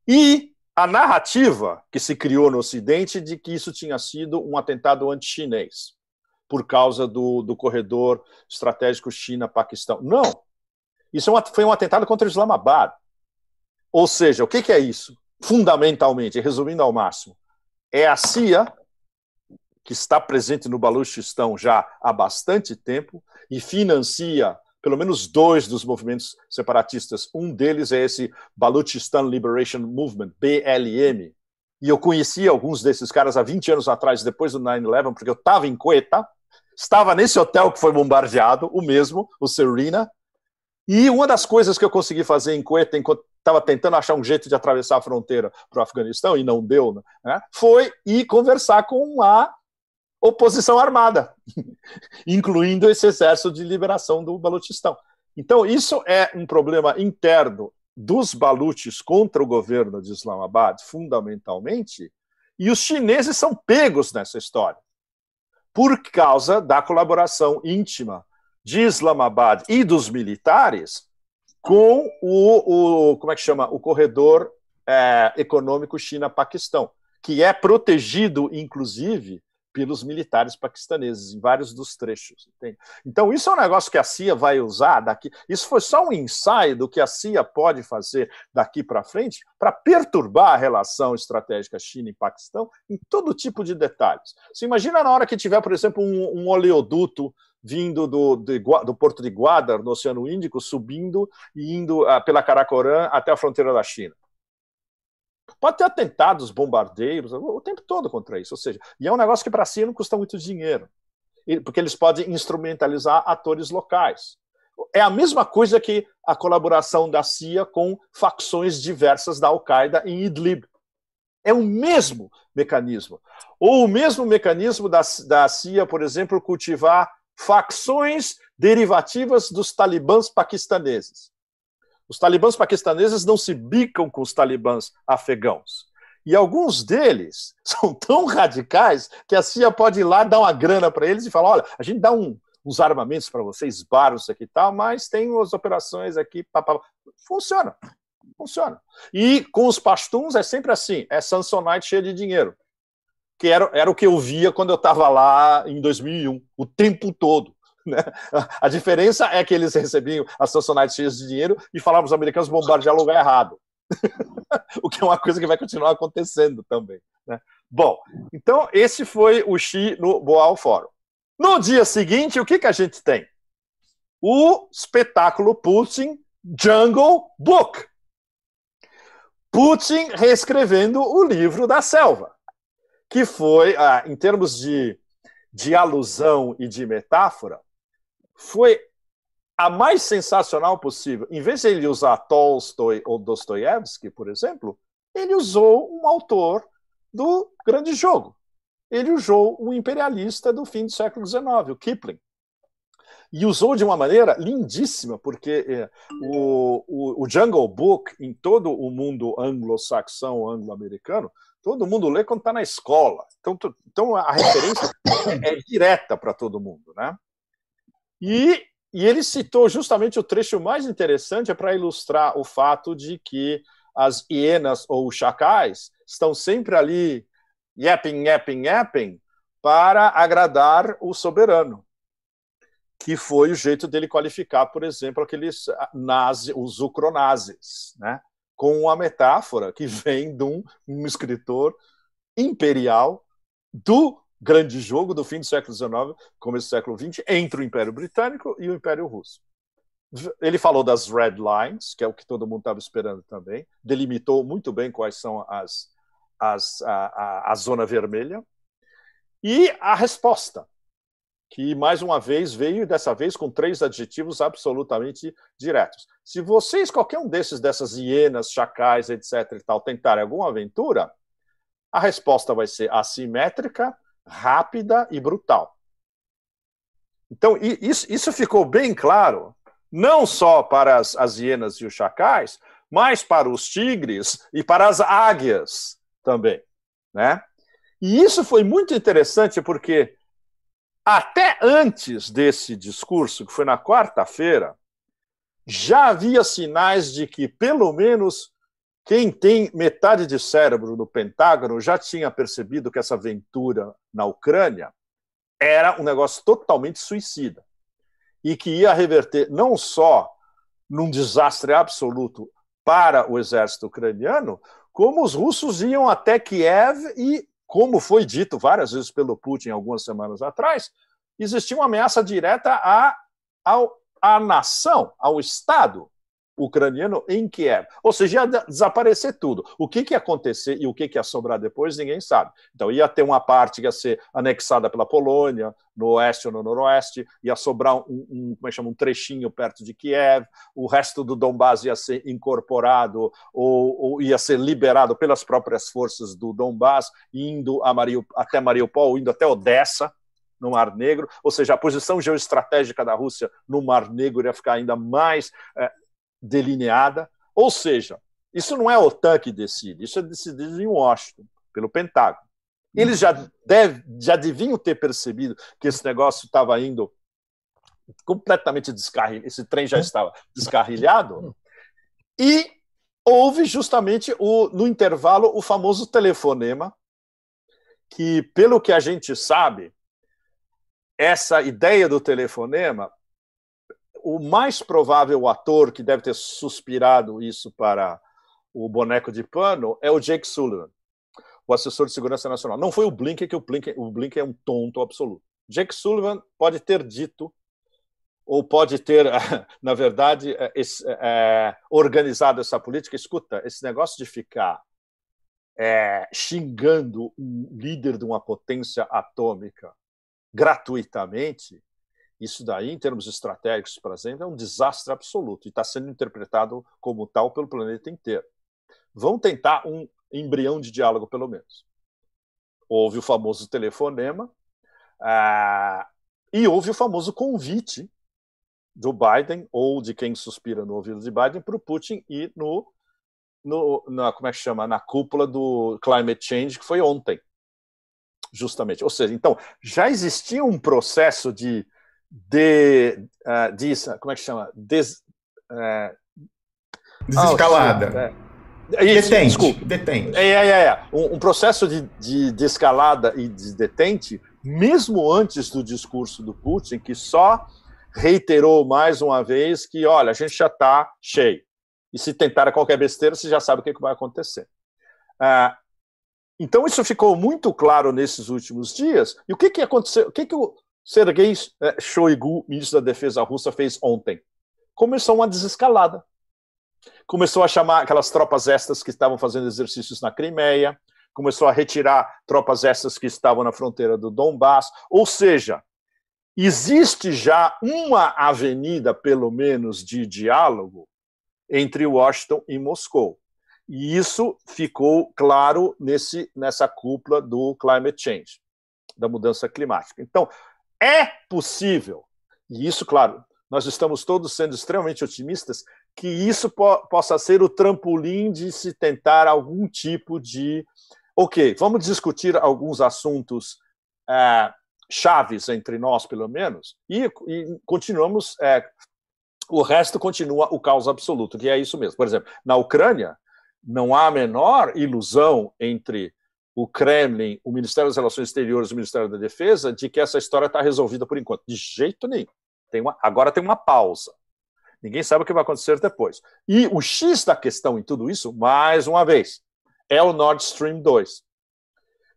e a narrativa que se criou no Ocidente de que isso tinha sido um atentado anti-chinês, por causa do corredor estratégico China-Paquistão. Não. Isso foi um atentado contra o Islamabad. Ou seja, o que é isso? Fundamentalmente, resumindo ao máximo, é a CIA, que está presente no Baluchistão já há bastante tempo e financia pelo menos 2 dos movimentos separatistas. Um deles é esse Baluchistan Liberation Movement, BLM. E eu conheci alguns desses caras há 20 anos atrás, depois do 9/11, porque eu estava em Quetta, estava nesse hotel que foi bombardeado, o mesmo, o Serena, e uma das coisas que eu consegui fazer em Quetta, enquanto estava tentando achar um jeito de atravessar a fronteira para o Afeganistão, e não deu, né, foi ir conversar com a oposição armada, incluindo esse exército de liberação do Baluchistão. Então, isso é um problema interno dos baluches contra o governo de Islamabad, fundamentalmente, e os chineses são pegos nessa história, por causa da colaboração íntima de Islamabad e dos militares com o corredor econômico China-Paquistão, que é protegido, inclusive, pelos militares paquistaneses, em vários dos trechos. Entende? Então, isso é um negócio que a CIA vai usar daqui. Isso foi só um ensaio do que a CIA pode fazer daqui para frente para perturbar a relação estratégica China e Paquistão em todo tipo de detalhes. Você imagina na hora que tiver, por exemplo, um oleoduto vindo do porto de Gwadar, no Oceano Índico, subindo e indo pela Karakoram até a fronteira da China. Pode ter atentados, bombardeiros, o tempo todo contra isso. Ou seja, e é um negócio que para a CIA não custa muito dinheiro, porque eles podem instrumentalizar atores locais. É a mesma coisa que a colaboração da CIA com facções diversas da Al-Qaeda em Idlib. É o mesmo mecanismo. Ou o mesmo mecanismo da CIA, por exemplo, cultivar facções derivativas dos talibãs paquistaneses. Os talibãs paquistaneses não se bicam com os talibãs afegãos. E alguns deles são tão radicais que a CIA pode ir lá dar uma grana para eles e falar, olha, a gente dá uns armamentos para vocês, baros aqui e tal, mas tem umas operações aqui. Funciona. Funciona. E com os pashtuns é sempre assim, é Samsonite cheio de dinheiro. Que era o que eu via quando eu estava lá em 2001, o tempo todo. Né? A diferença é que eles recebiam as Samsonite cheias de dinheiro e falavam os americanos bombardear o lugar errado. O que é uma coisa que vai continuar acontecendo também. Né? Bom, então esse foi o Xi no Boao Forum. No dia seguinte, o que a gente tem? O espetáculo Putin Jungle Book. Putin reescrevendo o livro da selva, que foi, em termos de alusão e de metáfora, foi a mais sensacional possível. Em vez de ele usar Tolstói ou Dostoiévski, por exemplo, ele usou um autor do Grande Jogo. Ele usou um imperialista do fim do século XIX, o Kipling. E usou de uma maneira lindíssima, porque o Jungle Book, em todo o mundo anglo-saxão, anglo-americano, todo mundo lê quando está na escola. Então a referência é direta para todo mundo, né? E ele citou justamente o trecho mais interessante para ilustrar o fato de que as hienas ou chacais estão sempre ali yapping, yapping, yapping para agradar o soberano, que foi o jeito dele qualificar, por exemplo, aqueles os ucronazes, né? Com uma metáfora que vem de um escritor imperial do Grande Jogo do fim do século XIX, começo do século XX, entre o Império Britânico e o Império Russo. Ele falou das Red Lines, que é o que todo mundo estava esperando também, delimitou muito bem quais são a zona vermelha, e a resposta, que mais uma vez veio, dessa vez com 3 adjetivos absolutamente diretos. Se vocês, qualquer um dessas hienas, chacais, etc. e tal, tentarem alguma aventura, A resposta vai ser assimétrica, rápida e brutal. Então, isso ficou bem claro, não só para as hienas e os chacais, mas para os tigres e para as águias também, né? E isso foi muito interessante porque até antes desse discurso, que foi na quarta-feira, já havia sinais de que, pelo menos, quem tem metade de cérebro no Pentágono já tinha percebido que essa aventura na Ucrânia era um negócio totalmente suicida e que ia reverter não só num desastre absoluto para o exército ucraniano, como os russos iam até Kiev e, como foi dito várias vezes pelo Putin algumas semanas atrás, existia uma ameaça direta à nação, ao Estado ucraniano em Kiev. Ou seja, ia desaparecer tudo. O que ia acontecer e o que ia sobrar depois, ninguém sabe. Então, ia ter uma parte que ia ser anexada pela Polônia, no oeste ou no noroeste, ia sobrar como é que chama, um trechinho perto de Kiev, o resto do Donbás ia ser incorporado ou ia ser liberado pelas próprias forças do Donbás, indo até Mariupol, indo até Odessa, no Mar Negro. Ou seja, a posição geoestratégica da Rússia no Mar Negro ia ficar ainda mais delineada. Ou seja, isso não é a OTAN que decide, isso é decidido em Washington, pelo Pentágono. Eles já deviam ter percebido que esse negócio estava indo completamente descarrilhado, esse trem já estava descarrilhado, e houve justamente, no intervalo, o famoso telefonema, que, pelo que a gente sabe, essa ideia do telefonema, o mais provável ator que deve ter suspirado isso para o boneco de pano é o Jake Sullivan, o assessor de segurança nacional. Não foi o Blinken, que o Blinken é um tonto absoluto. Jake Sullivan pode ter dito, ou pode ter, na verdade, organizado essa política. Escuta, esse negócio de ficar xingando um líder de uma potência atômica gratuitamente, isso daí, em termos estratégicos, por exemplo, é um desastre absoluto e está sendo interpretado como tal pelo planeta inteiro. Vão tentar um embrião de diálogo, pelo menos. Houve o famoso telefonema e houve o famoso convite do Biden, ou de quem suspira no ouvido de Biden, para o Putin ir como é que chama? Na cúpula do Climate Change, que foi ontem, justamente. Ou seja, então, já existia um processo de como é que chama? Desescalada. Detente. Um processo de desescalada e de detente, mesmo antes do discurso do Putin, que só reiterou mais uma vez que, olha, a gente já está cheio. E se tentar qualquer besteira, você já sabe o que vai acontecer. Então, isso ficou muito claro nesses últimos dias. E o que aconteceu? O que o Sergei Shoigu, ministro da Defesa russa, fez ontem? Começou uma desescalada. Começou a chamar aquelas tropas extras que estavam fazendo exercícios na Crimeia, começou a retirar tropas extras que estavam na fronteira do Donbás. Ou seja, existe já uma avenida, pelo menos, de diálogo entre Washington e Moscou. E isso ficou claro nessa cúpula do Climate Change, da mudança climática. Então, é possível, e isso, claro, nós estamos todos sendo extremamente otimistas, que isso possa ser o trampolim de se tentar algum tipo de... Ok, vamos discutir alguns assuntos chaves entre nós, pelo menos, e continuamos... o resto continua o caos absoluto, que é isso mesmo. Por exemplo, na Ucrânia, não há a menor ilusão entre o Kremlin, o Ministério das Relações Exteriores e o Ministério da Defesa de que essa história está resolvida por enquanto. De jeito nenhum. Agora tem uma pausa. Ninguém sabe o que vai acontecer depois. E o X da questão em tudo isso, mais uma vez, é o Nord Stream 2.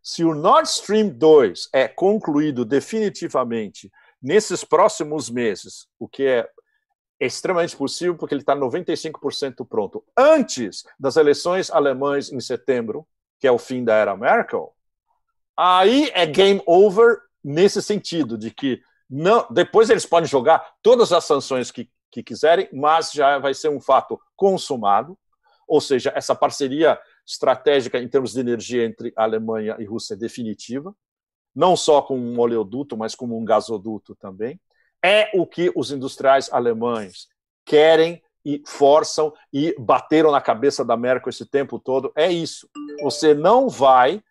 Se o Nord Stream 2 é concluído definitivamente nesses próximos meses, o que é extremamente possível, porque ele está 95% pronto, antes das eleições alemãs em setembro, que é o fim da era Merkel, aí é game over nesse sentido, de que não, depois eles podem jogar todas as sanções que quiserem, mas já vai ser um fato consumado, ou seja, essa parceria estratégica em termos de energia entre Alemanha e Rússia definitiva, não só com um oleoduto, mas como um gasoduto também. É o que os industriais alemães querem e forçam e bateram na cabeça da Merkel esse tempo todo. É isso. Você não vai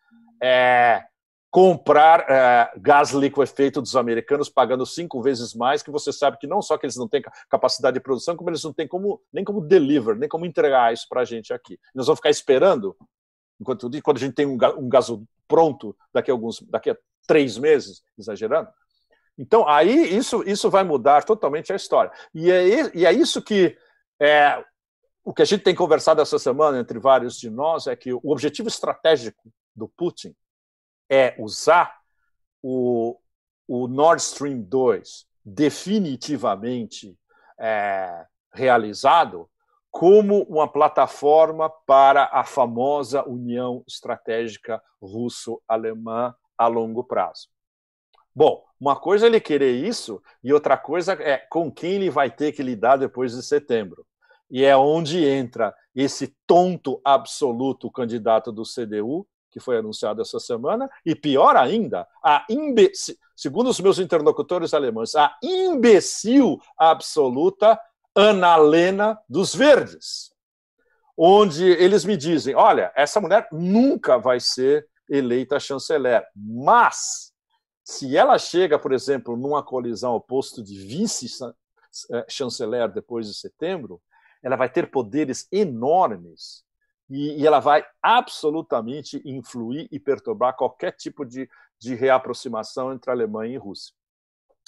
comprar gás liquefeito dos americanos pagando 5 vezes mais, que você sabe que não só que eles não têm capacidade de produção, como eles não têm nem como deliver, nem como entregar isso para a gente aqui. Nós vamos ficar esperando, quando a gente tem um gasoduto pronto daqui a 3 meses, exagerando. Então, aí isso vai mudar totalmente a história. E é isso que o que a gente tem conversado essa semana entre vários de nós é que o objetivo estratégico do Putin é usar o Nord Stream 2 definitivamente realizado como uma plataforma para a famosa União Estratégica Russo-Alemã a longo prazo. Bom, uma coisa é ele querer isso e outra coisa é com quem ele vai ter que lidar depois de setembro. E é onde entra esse tonto absoluto candidato do CDU, que foi anunciado essa semana, e pior ainda, segundo os meus interlocutores alemães, a imbecil absoluta Annalena dos Verdes, onde eles me dizem, olha, essa mulher nunca vai ser eleita chanceler, mas se ela chega, por exemplo, numa colisão ao posto de vice-chanceler depois de setembro, ela vai ter poderes enormes e ela vai absolutamente influir e perturbar qualquer tipo de reaproximação entre a Alemanha e Rússia.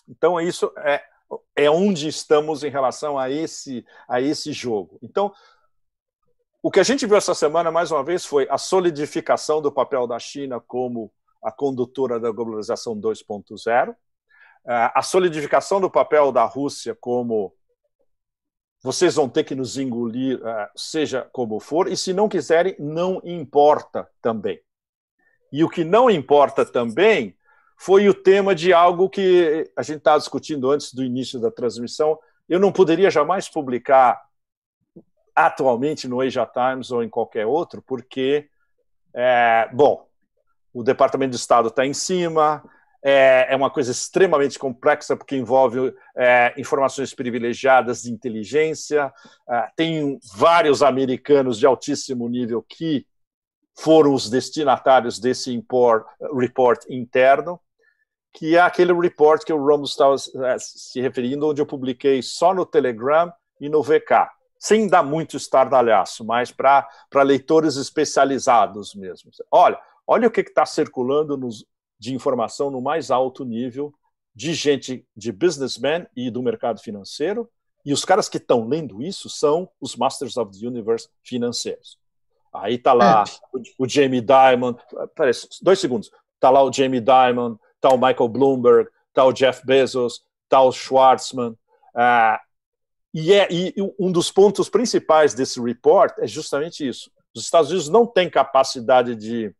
Então, isso é onde estamos em relação a esse jogo. Então, o que a gente viu essa semana, mais uma vez, foi a solidificação do papel da China como a condutora da globalização 2.0, a solidificação do papel da Rússia como vocês vão ter que nos engolir, seja como for, e se não quiserem, não importa também. E o que não importa também foi o tema de algo que a gente estava discutindo antes do início da transmissão. Eu não poderia jamais publicar atualmente no Asia Times ou em qualquer outro, porque, bom, o Departamento de Estado está em cima, é uma coisa extremamente complexa, porque envolve informações privilegiadas de inteligência, tem vários americanos de altíssimo nível que foram os destinatários desse report interno, que é aquele report que o Romulo estava se referindo, onde eu publiquei só no Telegram e no VK, sem dar muito estardalhaço, mas para leitores especializados mesmo. Olha o que está circulando de informação no mais alto nível de gente, de businessmen e do mercado financeiro, e os caras que estão lendo isso são os Masters of the Universe financeiros. Aí está lá o Jamie Dimon, 2 segundos, está lá o Jamie Dimon, está o Michael Bloomberg, está o Jeff Bezos, está o Schwarzman, e um dos pontos principais desse report é justamente isso. Os Estados Unidos não têm capacidade de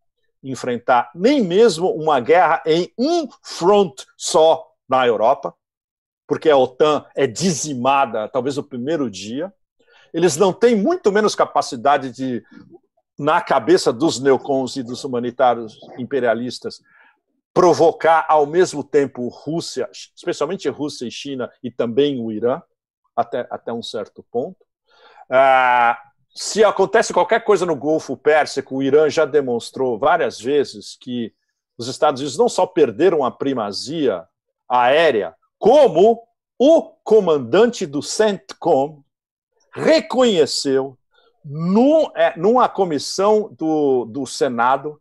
enfrentar nem mesmo uma guerra em um front só na Europa, porque a OTAN é dizimada talvez no primeiro dia. Eles não têm muito menos capacidade de, na cabeça dos neocons e dos humanitários imperialistas, provocar ao mesmo tempo Rússia, especialmente Rússia e China, e também o Irã, até um certo ponto. Se acontece qualquer coisa no Golfo Pérsico, o Irã já demonstrou várias vezes que os Estados Unidos não só perderam a primazia aérea, como o comandante do CENTCOM reconheceu numa comissão do Senado,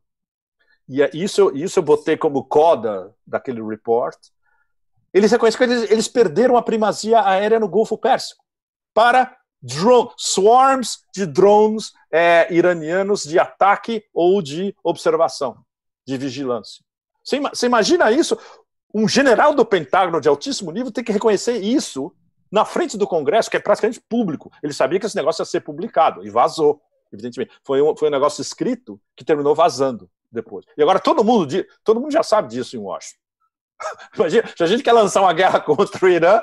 e isso eu botei como coda daquele report, eles reconheceram que eles perderam a primazia aérea no Golfo Pérsico para swarms de drones iranianos de ataque ou de observação, de vigilância. Você imagina isso? Um general do Pentágono de altíssimo nível tem que reconhecer isso na frente do Congresso, que é praticamente público. Ele sabia que esse negócio ia ser publicado e vazou, evidentemente. Foi um negócio escrito que terminou vazando depois. E agora todo mundo já sabe disso em Washington. Imagina, se a gente quer lançar uma guerra contra o Irã,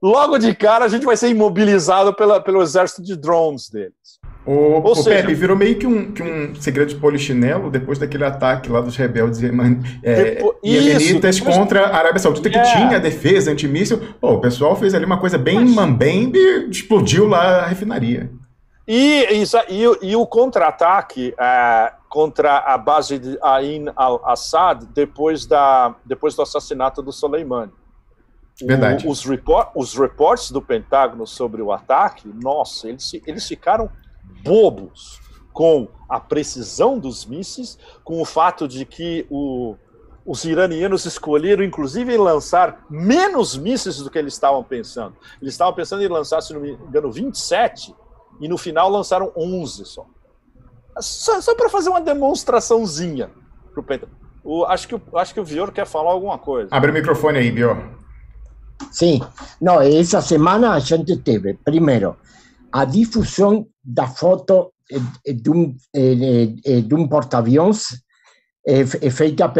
logo de cara a gente vai ser imobilizado pelo exército de drones deles. O Pepe, virou meio que um segredo de polichinelo depois daquele ataque lá dos rebeldes iemenitas contra a Arábia Saudita, que tinha defesa antimíssil. Pô, o pessoal fez ali uma coisa bem mambembe e explodiu lá a refinaria. E o contra-ataque contra a base de Ain al-Assad depois do assassinato do Soleimani. Verdade. Os reportes do Pentágono sobre o ataque, nossa, eles ficaram bobos com a precisão dos mísseis, com o fato de que os iranianos escolheram, inclusive, lançar menos mísseis do que eles estavam pensando. Eles estavam pensando em lançar, se não me engano, 27, e no final lançaram 11 só. Só para fazer uma demonstraçãozinha pro Pentágono. Acho que o Vior quer falar alguma coisa. Abre o microfone aí, Bior. Sim. Não, essa semana a gente teve, primeiro, a difusão da foto de um porta-aviões feita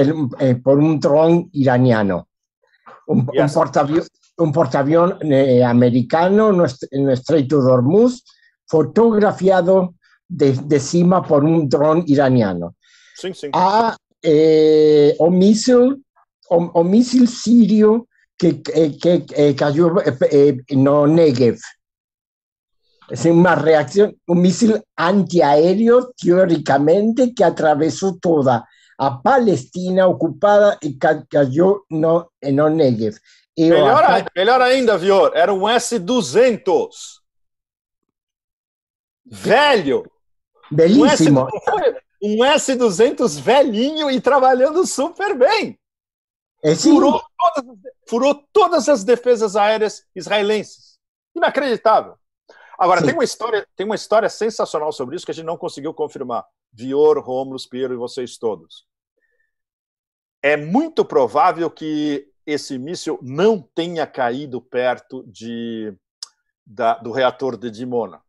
por um drone iraniano. Um porta-aviões americano no Estreito de Hormuz, fotografiado de cima por um drone iraniano. Sim, sim. O míssil sírio que cayó no Negev. Es una reacción, un míssil antiaéreo, teóricamente, que atravesó toda a Palestina ocupada y cayó no Negev. Melhor ainda, Vior, era um S-200. Velho! Belíssimo. Um S-200 velhinho e trabalhando super bem. Furou todas as defesas aéreas israelenses. Inacreditável. Agora, tem uma história sensacional sobre isso que a gente não conseguiu confirmar. Vior, Rômulo, Piero e vocês todos. É muito provável que esse míssil não tenha caído perto do reator de Dimona.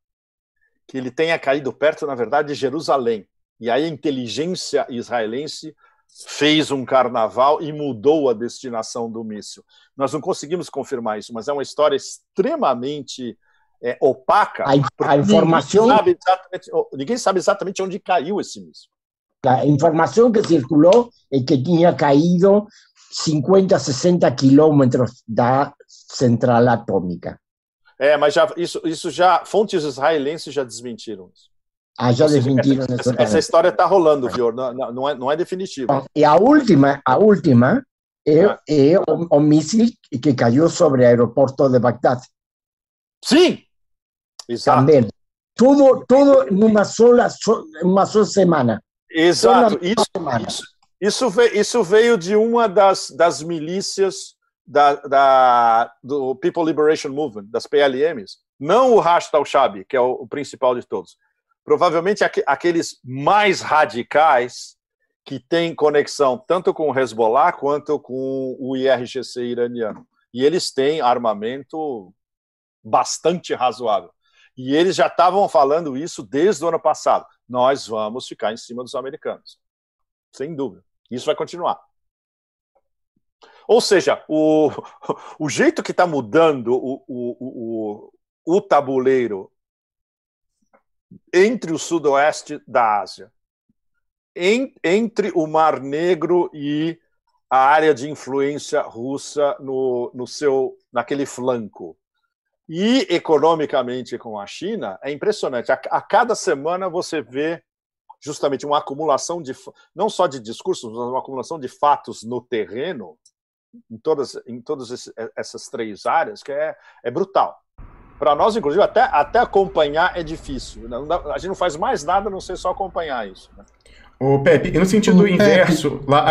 Que ele tenha caído perto, na verdade, de Jerusalém. E aí a inteligência israelense fez um carnaval e mudou a destinação do míssil. Nós não conseguimos confirmar isso, mas é uma história extremamente opaca. A informação... Ninguém sabe exatamente onde caiu esse míssil. A informação que circulou é que tinha caído 50, 60 quilômetros da central atômica. Mas isso já fontes israelenses já desmentiram isso. Já desmentiram. Essa história está rolando, Vior, não é definitivo. E a última é o míssil que caiu sobre o aeroporto de Bagdad. Sim! Exato. Também. Tudo numa só semana. Exato. Isso veio de uma das milícias do People Liberation Movement, das PLMs. Não o Hashd al-Shabi, que é o principal de todos. Provavelmente aqueles mais radicais que têm conexão tanto com o Hezbollah quanto com o IRGC iraniano. E eles têm armamento bastante razoável. E eles já estavam falando isso desde o ano passado. Nós vamos ficar em cima dos americanos. Sem dúvida. Isso vai continuar. Ou seja, o jeito que está mudando o tabuleiro entre o sudoeste da Ásia, entre o Mar Negro e a área de influência russa naquele flanco, e economicamente com a China, é impressionante. A cada semana você vê justamente uma acumulação não só de discursos, mas uma acumulação de fatos no terreno, em todas essas três áreas, que é brutal. Para nós, inclusive, até acompanhar é difícil. A gente não faz mais nada, a não ser só acompanhar isso. Né? Ô, Pepe, e no sentido inverso, lá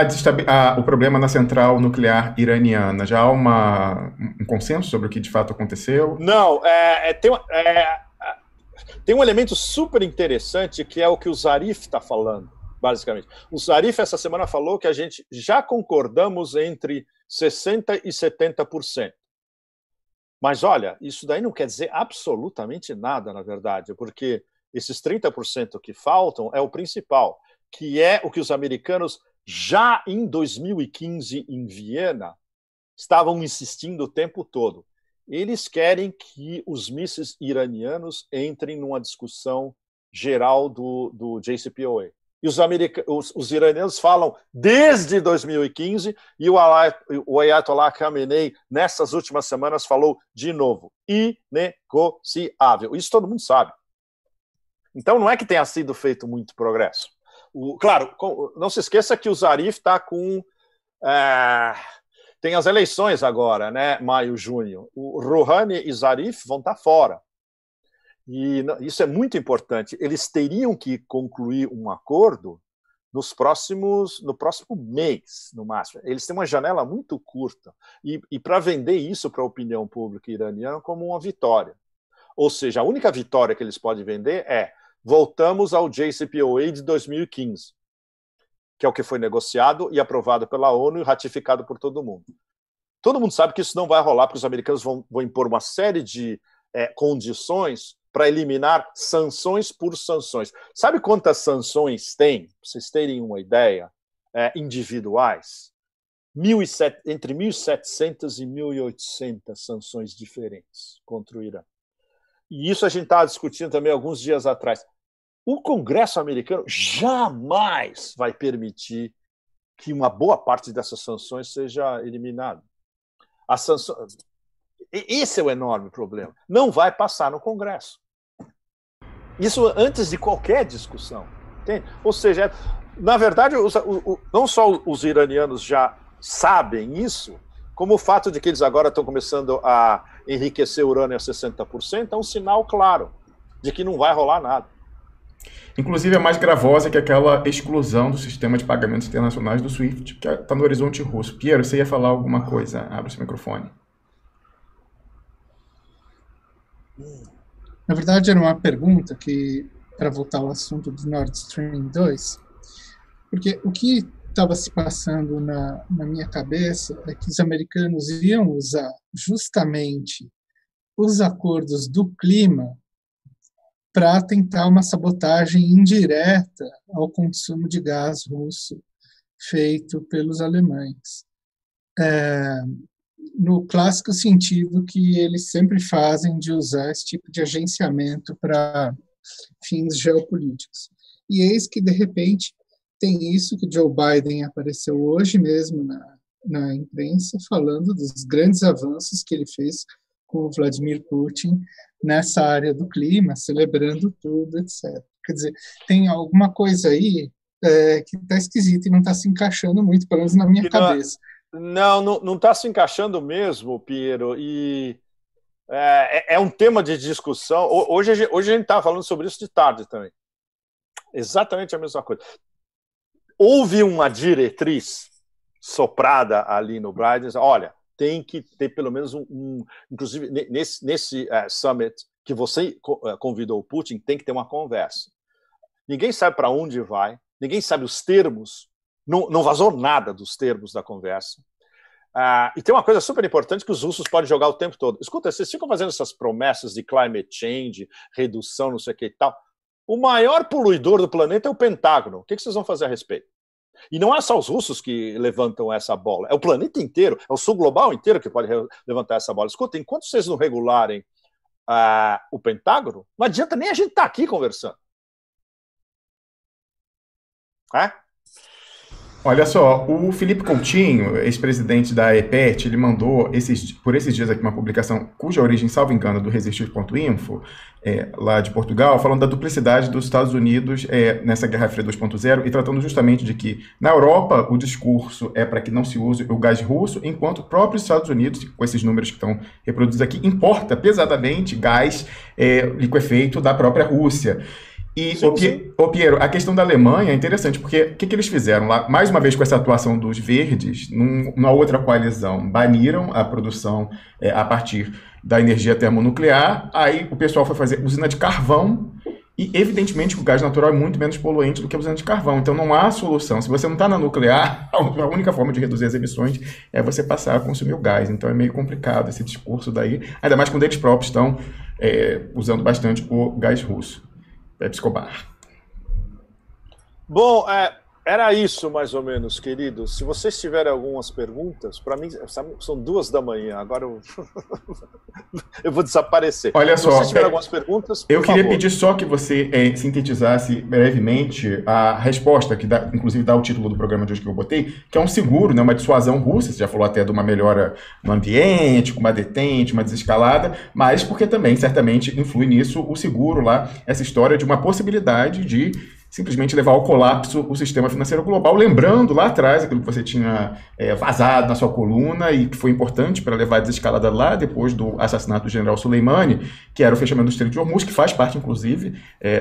o problema na central nuclear iraniana, já há um consenso sobre o que de fato aconteceu? Não, tem um elemento super interessante que é o que o Zarif está falando, basicamente. O Zarif, essa semana, falou que a gente já concordamos entre 60% e 70%. Mas, olha, isso daí não quer dizer absolutamente nada, na verdade, porque esses 30% que faltam é o principal, que é o que os americanos já em 2015, em Viena, estavam insistindo o tempo todo. Eles querem que os mísseis iranianos entrem numa discussão geral do JCPOA. E os iranianos falam desde 2015, e o Ayatollah Khamenei, nessas últimas semanas, falou de novo: inegociável. Isso todo mundo sabe. Então não é que tenha sido feito muito progresso. Claro, não se esqueça que o Zarif está com... tem as eleições agora, né? Maio, junho. O Rouhani e Zarif vão estar fora. E isso é muito importante. Eles teriam que concluir um acordo no próximo mês, no máximo. Eles têm uma janela muito curta. E para vender isso para a opinião pública iraniana como uma vitória. Ou seja, a única vitória que eles podem vender é: voltamos ao JCPOA de 2015, que é o que foi negociado e aprovado pela ONU e ratificado por todo mundo. Todo mundo sabe que isso não vai rolar, porque os americanos vão impor uma série de condições para eliminar sanções por sanções. Sabe quantas sanções tem, para vocês terem uma ideia, individuais? Entre 1.700 e 1.800 sanções diferentes contra o Irã. E isso a gente estava discutindo também alguns dias atrás. O Congresso americano jamais vai permitir que uma boa parte dessas sanções seja eliminada. Esse é o enorme problema. Não vai passar no Congresso. Isso antes de qualquer discussão. Entende? Ou seja, na verdade, não só os iranianos já sabem isso, como o fato de que eles agora estão começando a enriquecer urânio a 60%, é um sinal claro de que não vai rolar nada. Inclusive é mais gravosa que aquela exclusão do sistema de pagamentos internacionais do SWIFT, que está no horizonte russo. Piero, você ia falar alguma coisa? Abre o seu microfone. Na verdade, era uma pergunta que, para voltar ao assunto do Nord Stream 2, porque o que estava se passando na minha cabeça é que os americanos iam usar justamente os acordos do clima para tentar uma sabotagem indireta ao consumo de gás russo feito pelos alemães. No clássico sentido que eles sempre fazem de usar esse tipo de agenciamento para fins geopolíticos. E eis que, de repente, tem isso que Joe Biden apareceu hoje mesmo na imprensa, falando dos grandes avanços que ele fez com o Vladimir Putin nessa área do clima, celebrando tudo, etc. Quer dizer, tem alguma coisa aí que está esquisita e não está se encaixando muito, pelo menos na minha cabeça. Não está se encaixando mesmo, Piero, e é um tema de discussão. Hoje a gente estava falando sobre isso de tarde também. Exatamente a mesma coisa. Houve uma diretriz soprada ali no Biden, olha, tem que ter pelo menos inclusive nesse summit que você convidou o Putin, tem que ter uma conversa. Ninguém sabe para onde vai, ninguém sabe os termos, não vazou nada dos termos da conversa. E tem uma coisa super importante que os russos podem jogar o tempo todo. Escuta, vocês ficam fazendo essas promessas de climate change, redução, não sei o que e tal. O maior poluidor do planeta é o Pentágono. O que vocês vão fazer a respeito? E não é só os russos que levantam essa bola, é o planeta inteiro, é o sul global inteiro que pode levantar essa bola. Escuta, enquanto vocês não regularem o Pentágono, não adianta nem a gente estar aqui conversando. Olha só, o Felipe Coutinho, ex-presidente da EPET, ele mandou por esses dias aqui uma publicação cuja origem, salvo engano, do Resistir.info, lá de Portugal, falando da duplicidade dos Estados Unidos nessa Guerra Fria 2.0 e tratando justamente de que na Europa o discurso é para que não se use o gás russo, enquanto o próprio Estados Unidos, com esses números que estão reproduzidos aqui, importa pesadamente gás liquefeito da própria Rússia. E, Piero, a questão da Alemanha é interessante, porque o que eles fizeram lá, mais uma vez com essa atuação dos verdes, numa outra coalizão, baniram a produção a partir da energia termonuclear, aí o pessoal foi fazer usina de carvão, e evidentemente o gás natural é muito menos poluente do que a usina de carvão, então não há solução. Se você não está na nuclear, a única forma de reduzir as emissões é você passar a consumir o gás, então é meio complicado esse discurso daí, ainda mais quando eles próprios estão usando bastante o gás russo. Pepe Escobar. Bom, Era isso, mais ou menos, querido. Se vocês tiverem algumas perguntas, para mim, são 2 da manhã, agora eu vou desaparecer. Olha só, se vocês tiverem algumas perguntas, eu queria favor. pedir só que você sintetizasse brevemente a resposta, que dá, inclusive dá o título do programa de hoje que eu botei, que é um seguro, né, uma dissuasão russa. Você já falou até de uma melhora no ambiente, com uma detente, uma desescalada, mas porque também, certamente, influi nisso o seguro lá, essa história de uma possibilidade de simplesmente levar ao colapso o sistema financeiro global, lembrando lá atrás aquilo que você tinha vazado na sua coluna e que foi importante para levar a desescalada lá depois do assassinato do general Soleimani, que era o fechamento do Estreito de Hormuz, que faz parte, inclusive,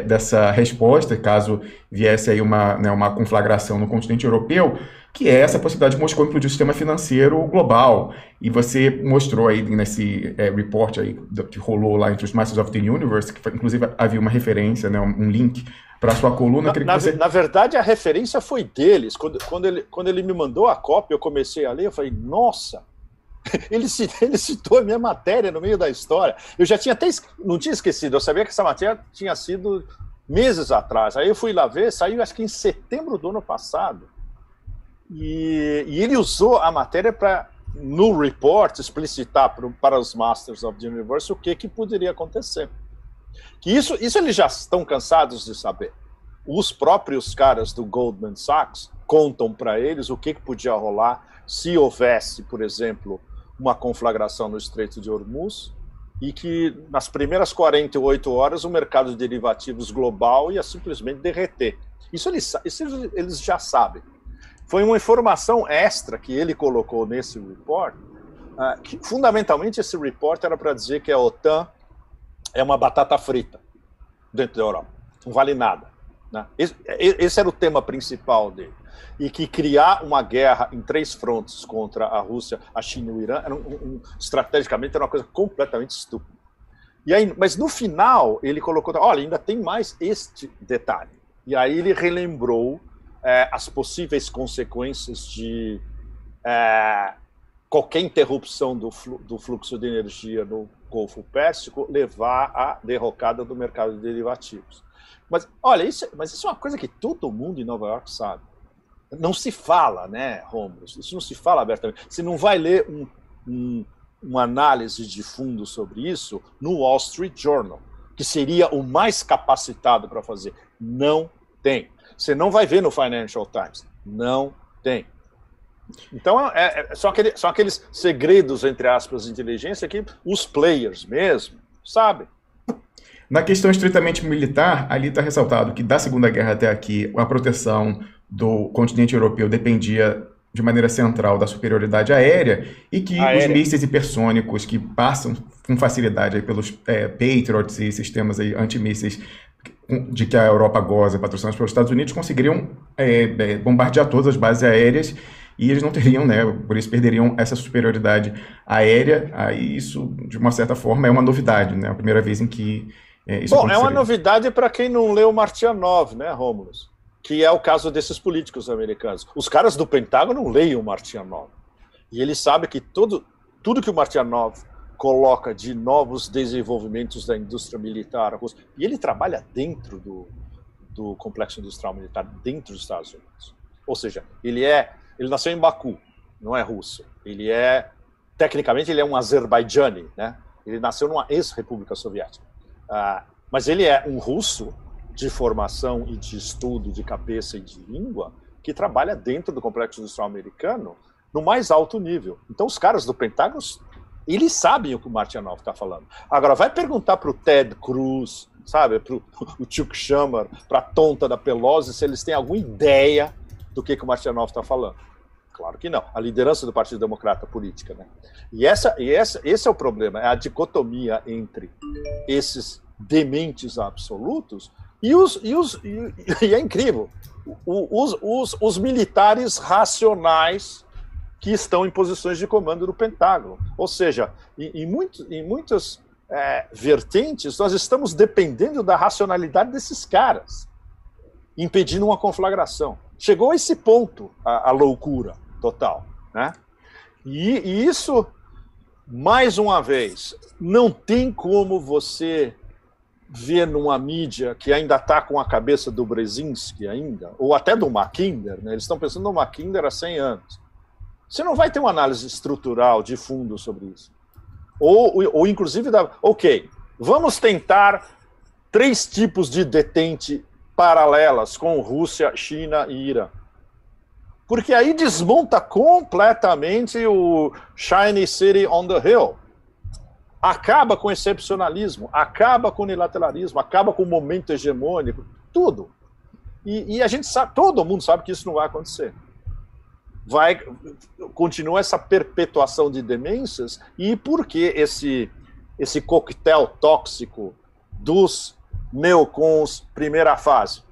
dessa resposta, caso viesse aí uma conflagração no continente europeu, que é essa possibilidade de Moscou implodir o sistema financeiro global. E você mostrou aí nesse report aí que rolou lá entre os Masters of the Universe, que inclusive havia uma referência, né, um link para a sua coluna. Na verdade, a referência foi deles. Quando ele me mandou a cópia, eu comecei a ler, eu falei, nossa, ele citou a minha matéria no meio da história. Eu já tinha não tinha esquecido, eu sabia que essa matéria tinha sido meses atrás. Aí eu fui lá ver, saiu acho que em setembro do ano passado. E ele usou a matéria para, no report, explicitar para os Masters of the Universe o que poderia acontecer. Que isso eles já estão cansados de saber. Os próprios caras do Goldman Sachs contam para eles o que podia rolar se houvesse, por exemplo, uma conflagração no Estreito de Hormuz e que nas primeiras 48 horas o mercado de derivativos global ia simplesmente derreter. Isso eles já sabem. Foi uma informação extra que ele colocou nesse report, que fundamentalmente esse report era para dizer que a OTAN é uma batata frita dentro da Europa, não vale nada, né? Esse era o tema principal dele. E que criar uma guerra em 3 frontes contra a Rússia, a China e o Irã, estrategicamente era uma coisa completamente estúpida. E aí, mas no final ele colocou, olha, ainda tem mais este detalhe. E aí ele relembrou as possíveis consequências de qualquer interrupção do fluxo de energia no Golfo Pérsico levar à derrocada do mercado de derivativos. Mas, olha, isso é uma coisa que todo mundo em Nova York sabe. Não se fala, né, Rômulo? Isso não se fala abertamente. Você não vai ler uma análise de fundo sobre isso no Wall Street Journal, que seria o mais capacitado para fazer. Não tem. Você não vai ver no Financial Times. Não tem. Então, são aqueles segredos, entre aspas, de inteligência que os players mesmo sabem. Na questão estritamente militar, ali está ressaltado que da Segunda Guerra até aqui, a proteção do continente europeu dependia de maneira central da superioridade aérea e que os mísseis hipersônicos que passam com facilidade aí pelos Patriots e sistemas aí antimísseis de que a Europa goza, patrocinados pelos Estados Unidos, conseguiriam bombardear todas as bases aéreas e eles não teriam, né, por isso perderiam essa superioridade aérea. Aí isso, de uma certa forma, é uma novidade, né, a primeira vez em que isso aconteceria. É uma novidade para quem não leu Martianov, né, Rômulo? Que é o caso desses políticos americanos. Os caras do Pentágono não leem o Martianov. E eles sabem que tudo que o Martianov coloca de novos desenvolvimentos da indústria militar russa, e ele trabalha dentro do complexo industrial militar, dentro dos Estados Unidos. Ou seja, ele nasceu em Baku, não é russo. Tecnicamente, ele é um azerbaijani, né? Ele nasceu numa ex-república soviética. Mas ele é um russo de formação e de estudo de cabeça e de língua que trabalha dentro do complexo industrial americano no mais alto nível. Então, os caras do Pentágono, eles sabem o que o Martianov está falando. Agora, vai perguntar para o Ted Cruz, sabe, para o Chuck Schumer, para a tonta da Pelosi, se eles têm alguma ideia do que o Martianov está falando. Claro que não. A liderança do Partido Democrata política, né? E esse é o problema, é a dicotomia entre esses dementes absolutos e é incrível, os militares racionais que estão em posições de comando do Pentágono. Ou seja, em muitas vertentes, nós estamos dependendo da racionalidade desses caras, impedindo uma conflagração. Chegou a esse ponto a loucura total, né? E isso, mais uma vez, não tem como você vê numa mídia que ainda está com a cabeça do Brzezinski ainda, ou até do Mackinder, né? Eles estão pensando no Mackinder há 100 anos. Você não vai ter uma análise estrutural de fundo sobre isso. Ou inclusive, ok, vamos tentar 3 tipos de detente paralelas com Rússia, China e Irã. Porque aí desmonta completamente o Shiny City on the Hill. Acaba com o excepcionalismo, acaba com o unilateralismo, acaba com o momento hegemônico, tudo. E a gente sabe, todo mundo sabe que isso não vai acontecer. Continua essa perpetuação de demências, e por que esse coquetel tóxico dos neocons primeira fase,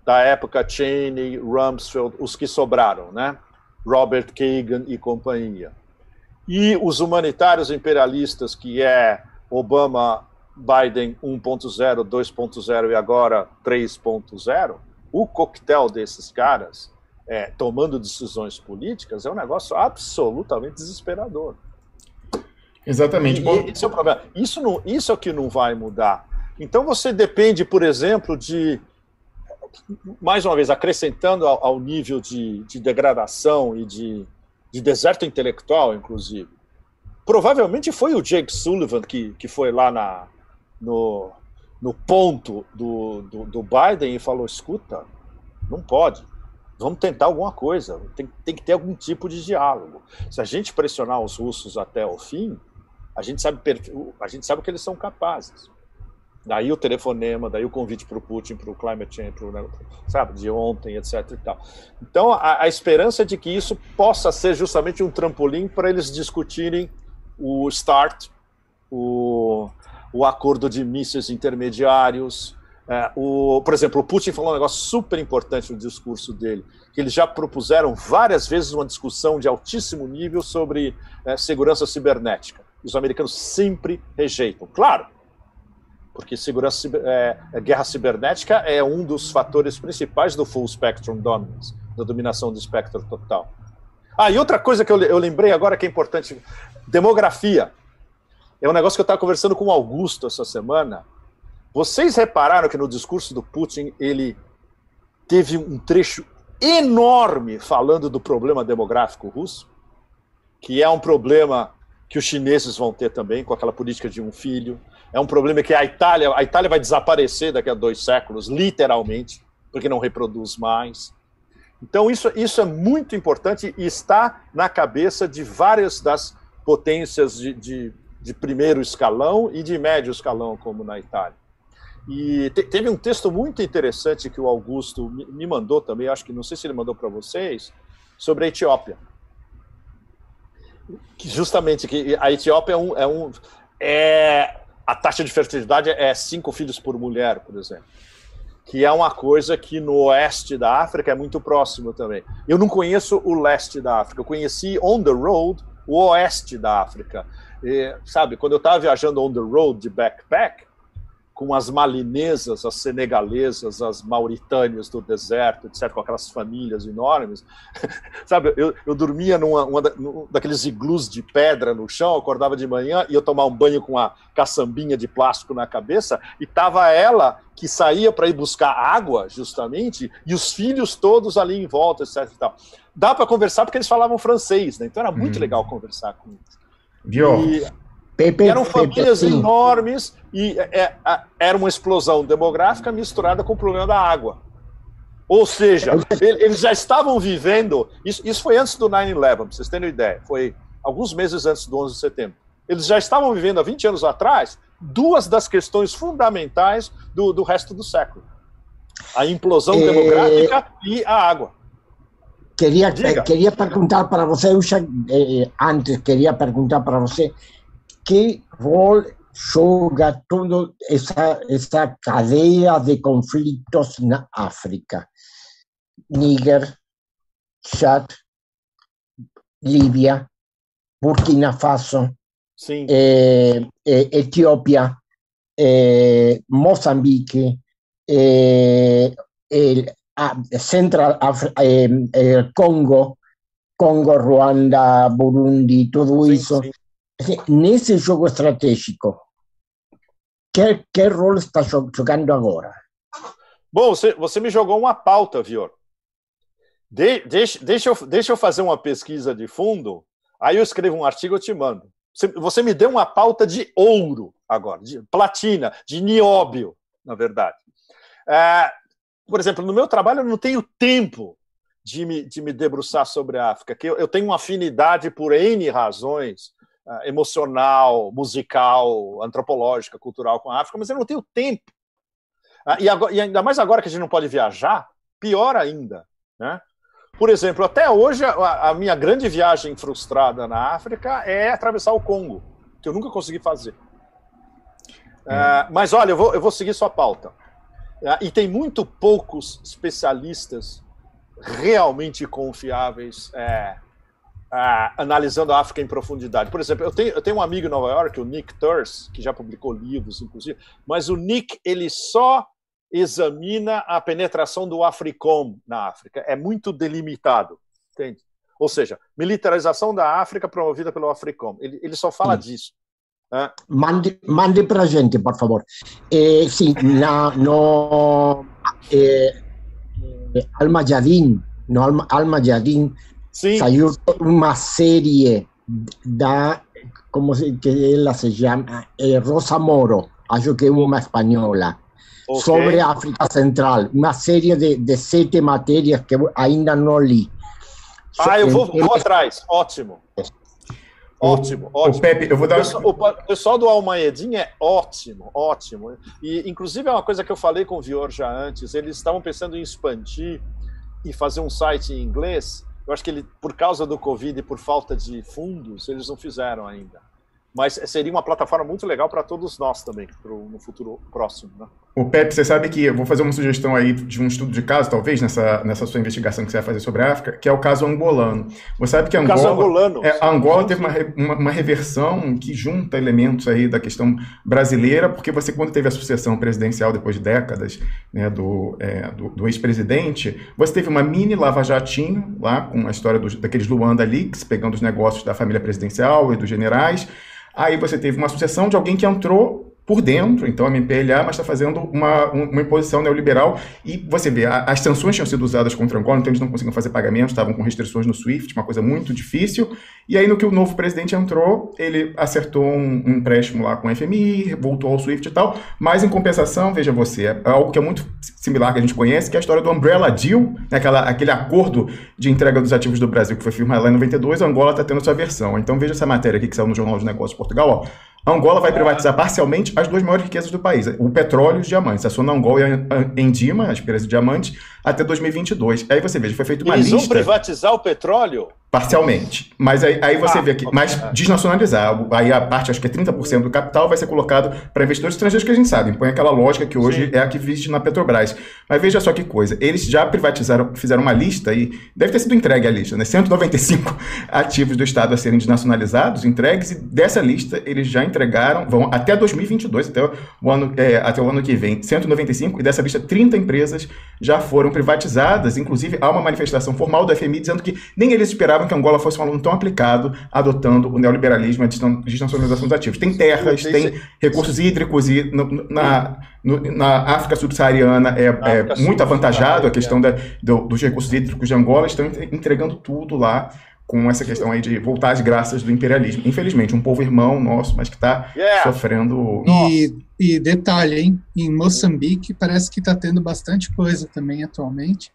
da época Cheney, Rumsfeld, os que sobraram, né? Robert Kagan e companhia. E os humanitários imperialistas, que é Obama, Biden 1.0, 2.0 e agora 3.0, o coquetel desses caras, tomando decisões políticas, é um negócio absolutamente desesperador. Exatamente. E esse é o problema. Isso é o que não vai mudar. Então você depende, por exemplo, de, mais uma vez, acrescentando ao nível de degradação e de deserto intelectual, inclusive. Provavelmente foi o Jake Sullivan que foi lá no ponto do Biden e falou, escuta, não pode, vamos tentar alguma coisa, tem que ter algum tipo de diálogo. Se a gente pressionar os russos até o fim, a gente sabe o que eles são capazes. Daí o telefonema, daí o convite para o Putin, para o climate change, sabe, de ontem, etc. E tal. Então, a esperança é de que isso possa ser justamente um trampolim para eles discutirem o START, o acordo de mísseis intermediários. Por exemplo, o Putin falou um negócio super importante no discurso dele, que eles já propuseram várias vezes uma discussão de altíssimo nível sobre segurança cibernética. Os americanos sempre rejeitam. Claro, porque guerra cibernética é um dos fatores principais do full spectrum dominance, da dominação do espectro total. E outra coisa que eu lembrei agora que é importante, demografia. É um negócio que eu estava conversando com o Augusto essa semana. Vocês repararam que no discurso do Putin ele teve um trecho enorme falando do problema demográfico russo, que é um problema que os chineses vão ter também, com aquela política de um filho. É um problema que a Itália vai desaparecer daqui a 2 séculos, literalmente, porque não reproduz mais. Então isso é muito importante e está na cabeça de várias das potências de primeiro escalão e de médio escalão, como na Itália. E teve um texto muito interessante que o Augusto me mandou também, acho que não sei se ele mandou para vocês, sobre a Etiópia. Que justamente que a Etiópia a taxa de fertilidade é 5 filhos por mulher, por exemplo, que é uma coisa que no oeste da África é muito próximo também. Eu não conheço o leste da África, eu conheci on the road o oeste da África. Sabe, quando eu estava viajando on the road de backpack, com as malinesas, as senegalesas, as mauritânias do deserto, etc., com aquelas famílias enormes. Sabe, eu dormia num daqueles iglus de pedra no chão, acordava de manhã, ia tomar um banho com a caçambinha de plástico na cabeça, e estava ela que saía para ir buscar água, justamente, e os filhos todos ali em volta, etc. E tal. Dá para conversar porque eles falavam francês, né? Então era muito legal conversar com eles. Eram famílias enormes e era uma explosão demográfica misturada com o problema da água. Ou seja, eles já estavam vivendo... Isso foi antes do 9/11, para vocês terem uma ideia. Foi alguns meses antes do 11 de setembro. Eles já estavam vivendo, há 20 anos atrás, 2 das questões fundamentais do resto do século. A implosão demográfica e a água. Queria perguntar para você, antes queria perguntar para você, que rol joga toda essa cadeia de conflitos na África? Níger, Chad, Líbia, Burkina Faso, Etiópia, Moçambique, Central Congo, Ruanda, Burundi, tudo isso. Nesse jogo estratégico, que rol está jogando agora? Bom, você me jogou uma pauta, Vior. Deixa eu fazer uma pesquisa de fundo, aí eu escrevo um artigo e eu te mando. Você me deu uma pauta de ouro agora, de platina, de nióbio, na verdade. Por exemplo, no meu trabalho eu não tenho tempo de me debruçar sobre a África, que eu tenho uma afinidade por N razões, emocional, musical, antropológica, cultural com a África, mas eu não tenho tempo. E ainda mais agora que a gente não pode viajar, pior ainda, né? Por exemplo, até hoje, a minha grande viagem frustrada na África é atravessar o Congo, que eu nunca consegui fazer. Mas olha, eu vou seguir sua pauta. E tem muito poucos especialistas realmente confiáveis analisando a África em profundidade. Por exemplo, eu tenho um amigo em Nova York, o Nick Turse, que já publicou livros, inclusive, mas o Nick, ele só examina a penetração do Africom na África. É muito delimitado, entende? Ou seja, militarização da África promovida pelo Africom. Ele só fala disso. Mande para a gente, por favor. Sim, Al-Mayadin saiu uma série como que ela se chama? Rosa Moro, acho que é uma espanhola. Okay. Sobre a África Central, uma série de 7 matérias que eu ainda não li. Eu vou atrás, ótimo. Ótimo. O Pepe, eu vou dar... O pessoal do Al-Mayadin é ótimo. E, inclusive, é uma coisa que eu falei com o Vior já antes, eles estavam pensando em expandir e fazer um site em inglês. Eu acho que por causa do Covid e por falta de fundos, eles não fizeram ainda. Mas seria uma plataforma muito legal para todos nós também, no futuro próximo, né? O Pepe, você sabe que eu vou fazer uma sugestão aí de um estudo de caso, talvez, nessa sua investigação que você vai fazer sobre a África, que é o caso angolano. Você sabe que a Angola teve uma reversão que junta elementos aí da questão brasileira, porque você, quando teve a sucessão presidencial depois de décadas, né, do ex-presidente, você teve uma mini lava-jatinho lá, com a história daqueles Luanda Leaks, pegando os negócios da família presidencial e dos generais. Aí você teve uma sucessão de alguém que entrou por dentro, então a MPLA, mas está fazendo uma imposição neoliberal, e você vê, as sanções tinham sido usadas contra Angola, então eles não conseguiam fazer pagamentos, estavam com restrições no SWIFT, uma coisa muito difícil, e aí no que o novo presidente entrou, ele acertou um empréstimo lá com o FMI, voltou ao SWIFT e tal, mas em compensação, veja você, é algo que é muito similar que a gente conhece, que é a história do Umbrella Deal, né, aquele acordo de entrega dos ativos do Brasil que foi firmado lá em 92, a Angola está tendo sua versão. Então veja essa matéria aqui que saiu no Jornal de Negócios de Portugal, ó. A Angola vai privatizar parcialmente as 2 maiores riquezas do país, o petróleo e os diamantes. A Sonangol e a Endima, as empresas de diamantes, até 2022. Aí você veja, foi feita uma lista... Eles vão privatizar o petróleo? Parcialmente. Mas aí você vê aqui, mas desnacionalizar. Aí a parte, acho que é 30% do capital, vai ser colocado para investidores estrangeiros, que a gente sabe, põe aquela lógica que hoje é a que existe na Petrobras. Mas veja só que coisa, eles já privatizaram, fizeram uma lista, e deve ter sido entregue a lista, né? 195 ativos do Estado a serem desnacionalizados, entregues, e dessa lista eles já entregaram, vão até 2022, até o ano que vem, 195, e dessa lista 30 empresas já foram privatizadas. Inclusive há uma manifestação formal do FMI dizendo que nem eles esperavam que Angola fosse um aluno tão aplicado, adotando o neoliberalismo e a desnacionalização dos ativos. Tem terras, tem recursos hídricos, e na África subsaariana é muito avantajado a questão dos recursos hídricos de Angola, estão entregando tudo lá, com essa questão aí de voltar às graças do imperialismo. Infelizmente, um povo irmão nosso, mas que está sofrendo... E detalhe, hein? Em Moçambique parece que está tendo bastante coisa também atualmente.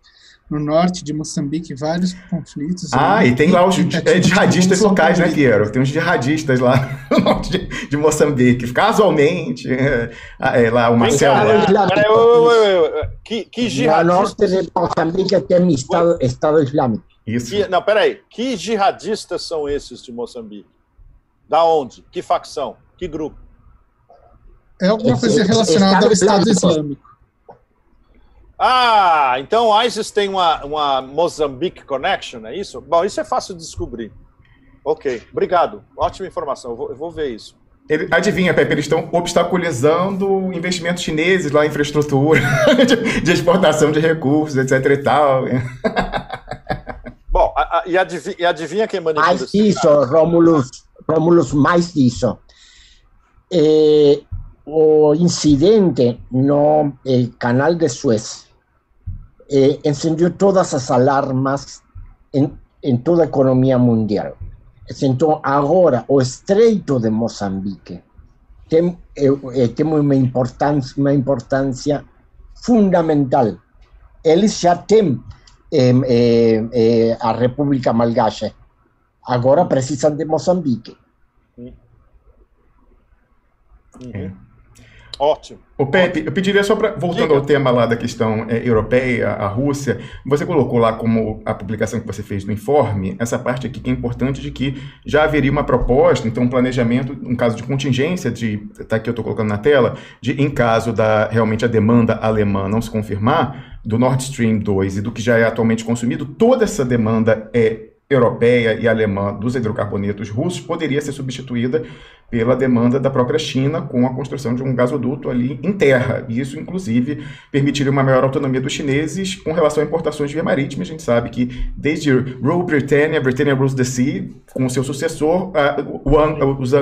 No norte de Moçambique, vários conflitos. E tem lá os jihadistas locais, né, Guilherme? Tem uns jihadistas lá no norte de Moçambique. Casualmente, lá uma célula... Que jihadistas... No norte de Moçambique tem Estado Islâmico. Isso. Não, peraí. Que jihadistas são esses de Moçambique? Da onde? Que facção? Que grupo? É alguma coisa relacionada ao Estado Islâmico. Então o ISIS tem uma Mozambique Connection, é isso? Bom, isso é fácil de descobrir. Ok, obrigado. Ótima informação, eu vou ver isso. Adivinha, Pepe, eles estão obstaculizando investimentos chineses lá em infraestrutura, de exportação de recursos, etc e tal. Bom, e adivinha quem manipula isso? Mais disso, Rómulo, mais disso. o incidente no Canal de Suez encendió todas as alarmas em toda a economia mundial. Então, agora, o Estreito de Moçambique tem uma importância fundamental. Eles já têm a República Malgache, agora precisam de Moçambique. Ótimo. O Pepe, eu pediria só para, voltando ao tema lá da questão europeia, a Rússia, você colocou lá como a publicação que você fez do informe, essa parte aqui que é importante de que já haveria uma proposta, então um planejamento, um caso de contingência, tá aqui eu estou colocando na tela, em caso da realmente a demanda alemã não se confirmar, do Nord Stream 2 e do que já é atualmente consumido, toda essa demanda europeia e alemã dos hidrocarbonetos russos poderia ser substituída pela demanda da própria China com a construção de um gasoduto ali em terra. E isso, inclusive, permitiria uma maior autonomia dos chineses com relação a importações via marítima. A gente sabe que desde Rule Britannia, Britannia Rules the Sea, com o seu sucessor, os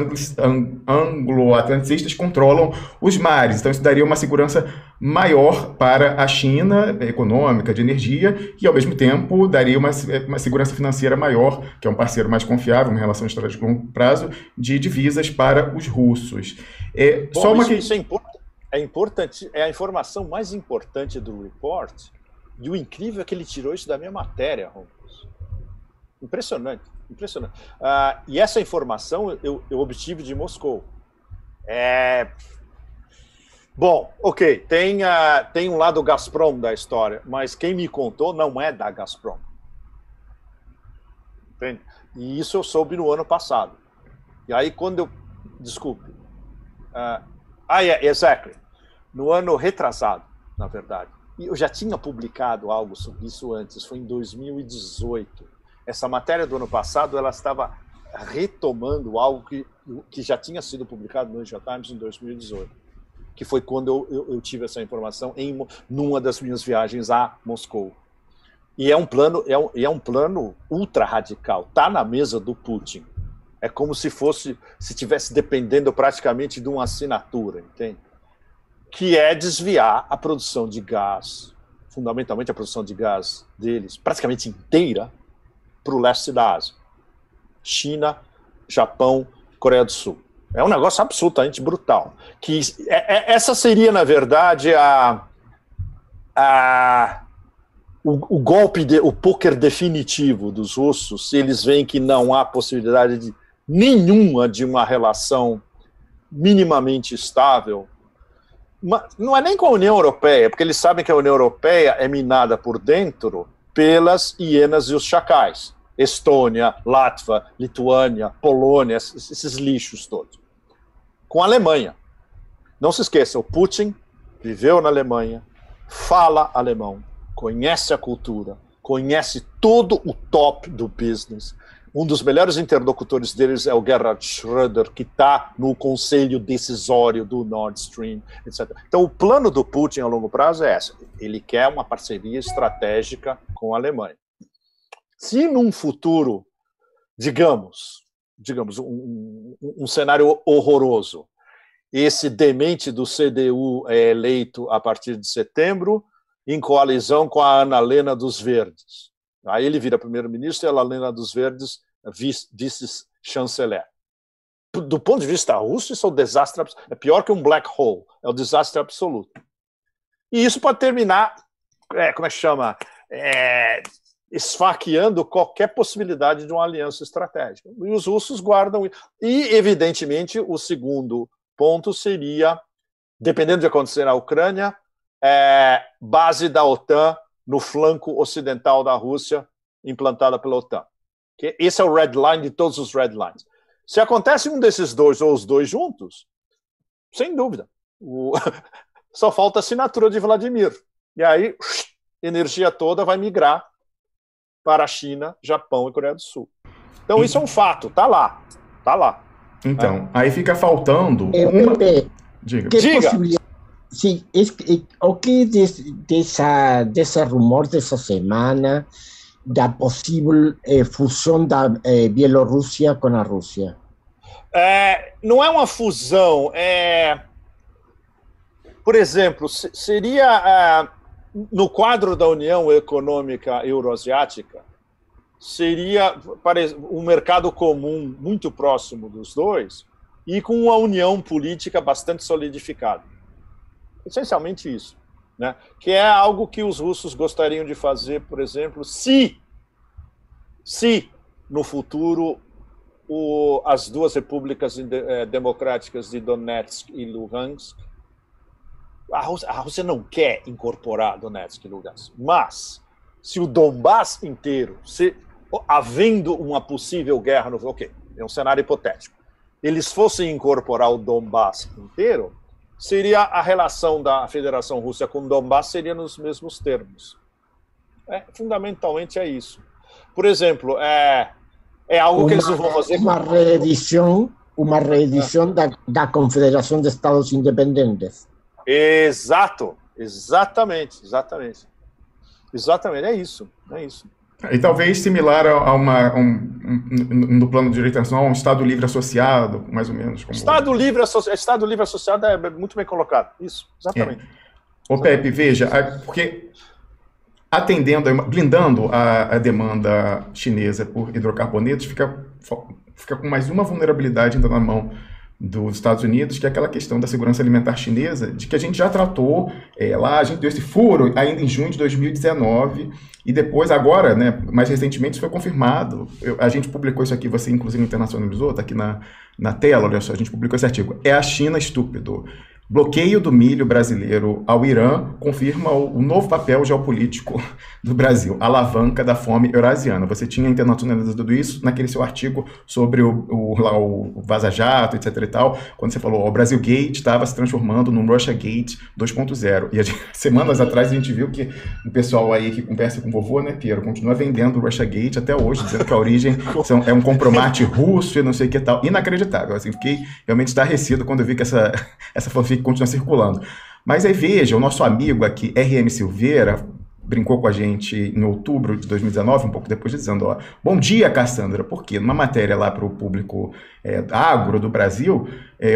anglo-atlanticistas controlam os mares. Então, isso daria uma segurança maior para a China, econômica, de energia, e, ao mesmo tempo, daria uma segurança financeira maior, que é um parceiro mais confiável, uma relação estratégica de longo prazo, de divisas para os russos. Isso é importante, é a informação mais importante do report, e o incrível é que ele tirou isso da minha matéria, Romulo. Impressionante, impressionante. E essa informação eu obtive de Moscou. Bom, ok, tem um lado Gazprom da história, mas quem me contou não é da Gazprom. Entende? E isso eu soube no ano passado. E aí quando eu... Desculpe. Exactly. No ano retrasado, na verdade. E eu já tinha publicado algo sobre isso antes, foi em 2018. Essa matéria do ano passado, ela estava retomando algo que já tinha sido publicado no New York Times em 2018, que foi quando eu tive essa informação numa das minhas viagens a Moscou. E é um plano ultra radical, está na mesa do Putin. É como se estivesse dependendo praticamente de uma assinatura, entende? Que é desviar a produção de gás, fundamentalmente a produção de gás deles, praticamente inteira, para o leste da Ásia. China, Japão, Coreia do Sul. É um negócio absolutamente brutal. Essa seria, na verdade, o golpe, o poker definitivo dos russos, se eles veem que não há possibilidade nenhuma de uma relação minimamente estável. Não é nem com a União Europeia, porque eles sabem que a União Europeia é minada por dentro pelas hienas e os chacais. Estônia, Látvia, Lituânia, Polônia, esses lixos todos. Com a Alemanha. Não se esqueça, o Putin viveu na Alemanha, fala alemão, conhece a cultura, conhece todo o top do business. Um dos melhores interlocutores deles é o Gerhard Schröder, que está no conselho decisório do Nord Stream, etc. Então, o plano do Putin a longo prazo é esse. Ele quer uma parceria estratégica com a Alemanha. Se num futuro, digamos um cenário horroroso, esse demente do CDU é eleito a partir de setembro, em coalizão com a Annalena dos Verdes. Aí ele vira primeiro-ministro e a Annalena dos Verdes vice-chanceler. Do ponto de vista russo, isso é um desastre, é pior que um black hole, é um desastre absoluto. E isso pode terminar, como é que chama? Esfaqueando qualquer possibilidade de uma aliança estratégica. E os russos guardam. E, evidentemente, o segundo ponto seria, dependendo de acontecer na Ucrânia, base da OTAN no flanco ocidental da Rússia, implantada pela OTAN. Esse é o red line de todos os red lines. Se acontece um desses dois ou os dois juntos, sem dúvida, só falta a assinatura de Vladimir. E aí, a energia toda vai migrar para a China, Japão e Coreia do Sul. Então, isso é um fato, tá lá. Então, aí fica faltando Diga. Sim, o que desse rumor dessa semana da possível fusão da Bielorrússia com a Rússia? Não é uma fusão, Por exemplo, seria, no quadro da União Econômica Euroasiática, seria um mercado comum muito próximo dos dois e com uma união política bastante solidificada. Essencialmente isso, né? Que é algo que os russos gostariam de fazer, por exemplo, se no futuro as duas repúblicas democráticas de Donetsk e Luhansk, a Rússia não quer incorporar Donetsk e Lugansk, mas se o Donbass inteiro, havendo uma possível guerra, é um cenário hipotético, eles fossem incorporar o Donbass inteiro, seria a relação da Federação Russa com o Donbass seria nos mesmos termos. Fundamentalmente é isso. Por exemplo, é algo que eles não vão fazer. Uma reedição da Confederação de Estados Independentes. Exatamente, é isso. E talvez similar no plano de direito internacional, a um Estado livre associado, mais ou menos. Como... Estado livre associado é muito bem colocado. Isso, exatamente. Ô Pepe, veja, porque blindando a demanda chinesa por hidrocarbonetos, fica com mais uma vulnerabilidade ainda na mão dos Estados Unidos, que é aquela questão da segurança alimentar chinesa, de que a gente já tratou lá, a gente deu esse furo ainda em junho de 2019, e depois, agora, né, mais recentemente, isso foi confirmado. A gente publicou isso aqui, você inclusive internacionalizou, está aqui na tela, olha só, a gente publicou esse artigo. É a China estúpido. Bloqueio do milho brasileiro ao Irã confirma o novo papel geopolítico do Brasil, alavanca da fome eurasiana. Você tinha internacionalizado isso naquele seu artigo sobre o Vaza Jato, etc. e tal, quando você falou o Brasil Gate estava se transformando num Russia Gate 2.0. E semanas atrás a gente viu que o pessoal aí que conversa com o vovô, né, Piero, continua vendendo o Russia Gate até hoje, dizendo que a origem é um compromate russo e não sei o que tal. Inacreditável. Assim, fiquei realmente estarrecido quando eu vi que essa fanfic continua circulando. Mas aí veja, o nosso amigo aqui, R.M. Silveira, brincou com a gente em outubro de 2019, um pouco depois, dizendo, bom dia, Cassandra, porque numa matéria lá para o público agro do Brasil,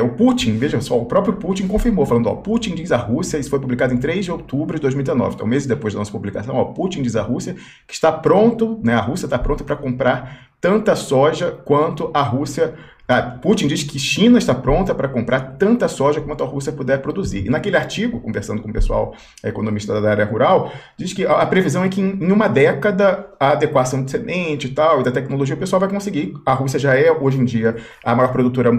o Putin, veja só, o próprio Putin confirmou, falando, Putin diz à Rússia, isso foi publicado em 3 de outubro de 2019, então meses depois da nossa publicação, Putin diz à Rússia que está pronto, né, a Rússia está pronta para comprar tanta soja quanto a Rússia. Putin diz que China está pronta para comprar tanta soja quanto a Rússia puder produzir. E naquele artigo, conversando com o pessoal economista da área rural, diz que a previsão é que em uma década a adequação de semente e tal, e da tecnologia, o pessoal vai conseguir. A Rússia já é, hoje em dia, a maior produtora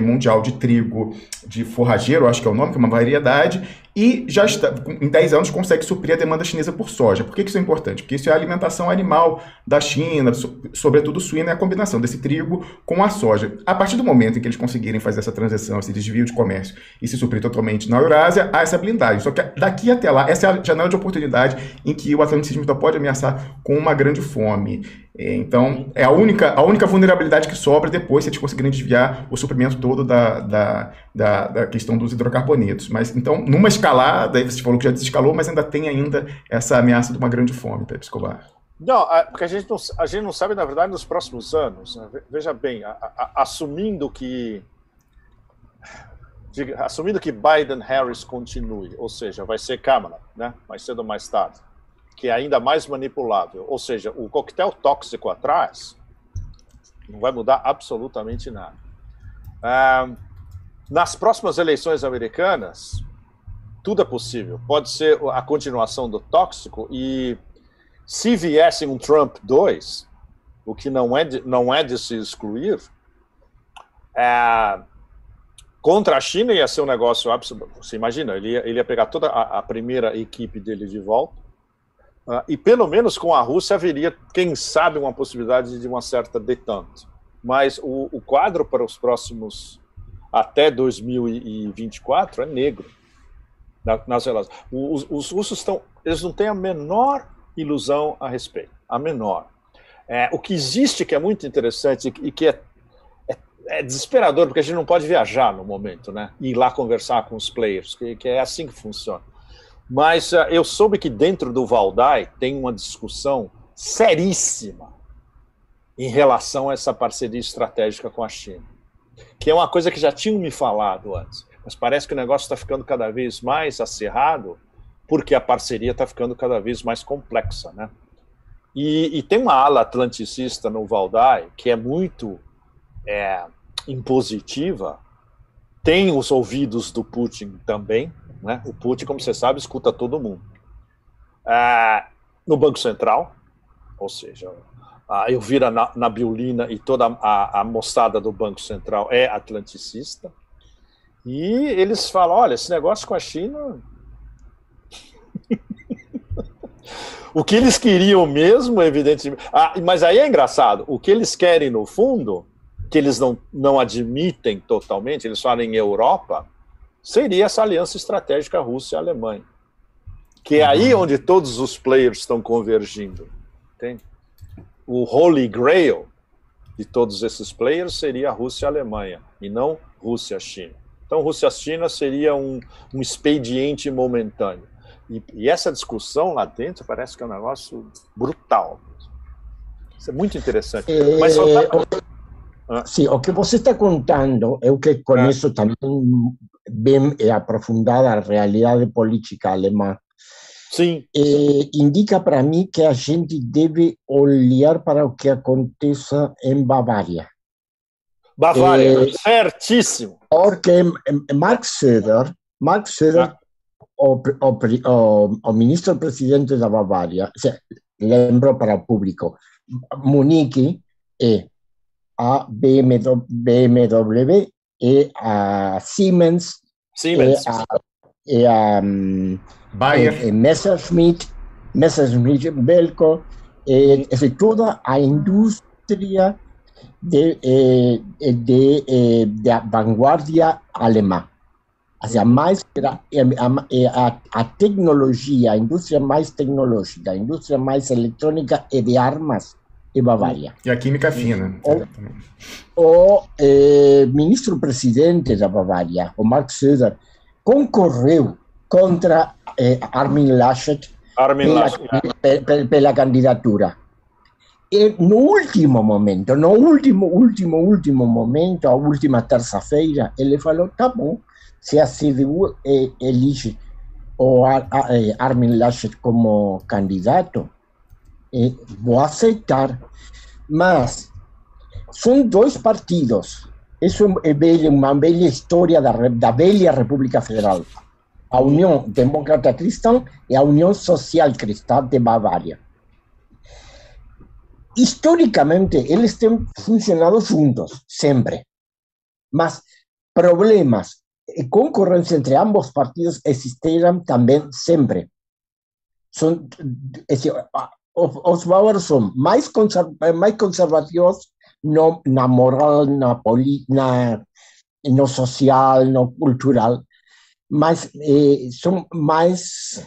mundial de trigo, de forrageiro, acho que é o nome, que é uma variedade, e já está, em 10 anos consegue suprir a demanda chinesa por soja. Por que isso é importante? Porque isso é a alimentação animal da China, sobretudo suína, é a combinação desse trigo com a soja. A partir do momento em que eles conseguirem fazer essa transição, esse desvio de comércio e se suprir totalmente na Eurásia, há essa blindagem. Só que daqui até lá, essa é a janela de oportunidade em que o atlanticismo ainda pode ameaçar com uma grande fome. Então, é a única vulnerabilidade que sobra depois se eles conseguirem desviar o suprimento todo da questão dos hidrocarbonetos. Mas, então, numa escalada, aí você falou que já desescalou, mas ainda tem essa ameaça de uma grande fome, Pepe Escobar. Não, porque a gente não sabe, na verdade, nos próximos anos. Né? Veja bem, assumindo que Biden-Harris continue, ou seja, vai ser Câmara, né? Mais cedo ou mais tarde, que é ainda mais manipulável, ou seja, o coquetel tóxico atrás não vai mudar absolutamente nada. Nas próximas eleições americanas, tudo é possível. Pode ser a continuação do tóxico e se viesse um Trump 2, o que não é de se excluir, contra a China ia ser um negócio absoluto. Você imagina, ele ia pegar toda a primeira equipe dele de volta, e pelo menos com a Rússia haveria, quem sabe, uma possibilidade de uma certa detente. Mas o quadro para os próximos, até 2024, é negro nas relações. Os russos eles não têm a menor ilusão a respeito, a menor. O que existe, que é muito interessante e que é desesperador, porque a gente não pode viajar no momento, né? Ir lá conversar com os players, que é assim que funciona. Mas eu soube que dentro do Valdai tem uma discussão seríssima em relação a essa parceria estratégica com a China, que é uma coisa que já tinham me falado antes. mas parece que o negócio está ficando cada vez mais acirrado, porque a parceria está ficando cada vez mais complexa, né? E tem uma ala atlanticista no Valdai que é muito impositiva, tem os ouvidos do Putin também, né? O Putin, como você sabe, escuta todo mundo. No Banco Central, ou seja, a Elvira Nabiulina e toda a moçada do Banco Central é atlanticista, e eles falam, olha, esse negócio com a China... O que eles queriam mesmo, evidentemente... mas aí é engraçado, o que eles querem no fundo, que eles não admitem totalmente, eles falam em Europa, seria essa aliança estratégica Rússia-Alemanha, que é aí onde todos os players estão convergindo, entende? O Holy Grail de todos esses players seria a Rússia-Alemanha, e não Rússia-China. Então, Rússia-China seria um expediente momentâneo. E essa discussão lá dentro parece que é um negócio brutal. Isso é muito interessante. Mas só Sim, o que você está contando, eu que conheço também bem e aprofundada a realidade política alemã, sim. Indica para mim que a gente deve olhar para o que acontece em Bavária. Bavária, certíssimo. Porque Mark Söder o ministro-presidente da Bavária, lembro para o público, Munique é a BMW e a Siemens. E a Bayer. Messerschmitt, Belco, toda a indústria de vanguardia alemã. Mais a tecnologia, a indústria mais tecnológica, a indústria mais eletrônica e de armas de Bavária. E a química fina. O ministro-presidente da Bavária, o Mark Söder, concorreu contra Armin Laschet pela candidatura. E no último momento, a última terça-feira, ele falou, tá bom, se a CDU elige o Armin Laschet como candidato, vou aceitar. Mas são dois partidos. Isso é uma velha história da velha República Federal. A União Democrata Cristã e a União Social Cristã de Bavária. Historicamente, eles têm funcionado juntos, sempre. Mas problemas e concorrência entre ambos partidos existiram também sempre. Os bávaros são mais conservativos na moral, no social, no cultural, mas são mais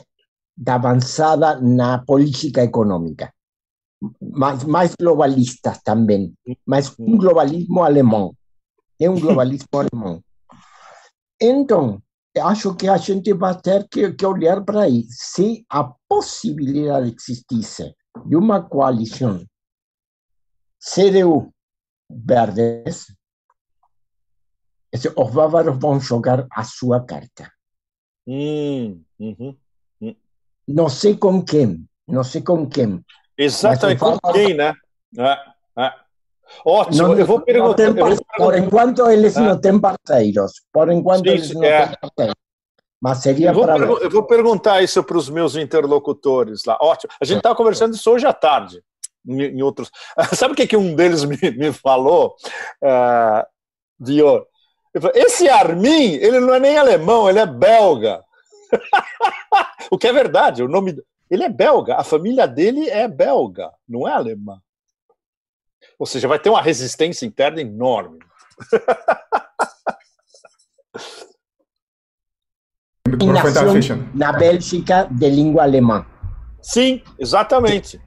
da avançada na política econômica. Mais globalistas também, mas um globalismo alemão. É um globalismo alemão. Então, acho que a gente vai ter que olhar para aí. Se a possibilidade existisse de uma coalição CDU-Verdes, os bávaros vão jogar a sua carta. Não sei com quem. Exatamente, com quem, né? Ótimo, eu vou perguntar. Por enquanto, eles não têm parceiros. Mas seria eu vou perguntar isso para os meus interlocutores lá. Ótimo. A gente estava conversando isso hoje à tarde. Em outros... Sabe o que um deles me falou? Esse Armin, ele não é nem alemão, ele é belga. O que é verdade, o nome... Ele é belga, a família dele é belga, não é alemã. Ou seja, vai ter uma resistência interna enorme. Na Bélgica, de língua alemã. Sim, exatamente.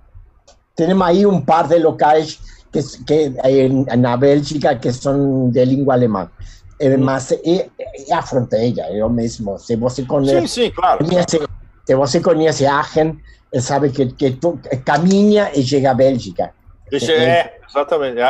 Temos aí um par de locais na Bélgica que são de língua alemã. Mas é a fronteira, é o mesmo. Se você conhece, sim, claro. Se você conhece Aachen, sabe que caminha e chega à Bélgica. Exatamente.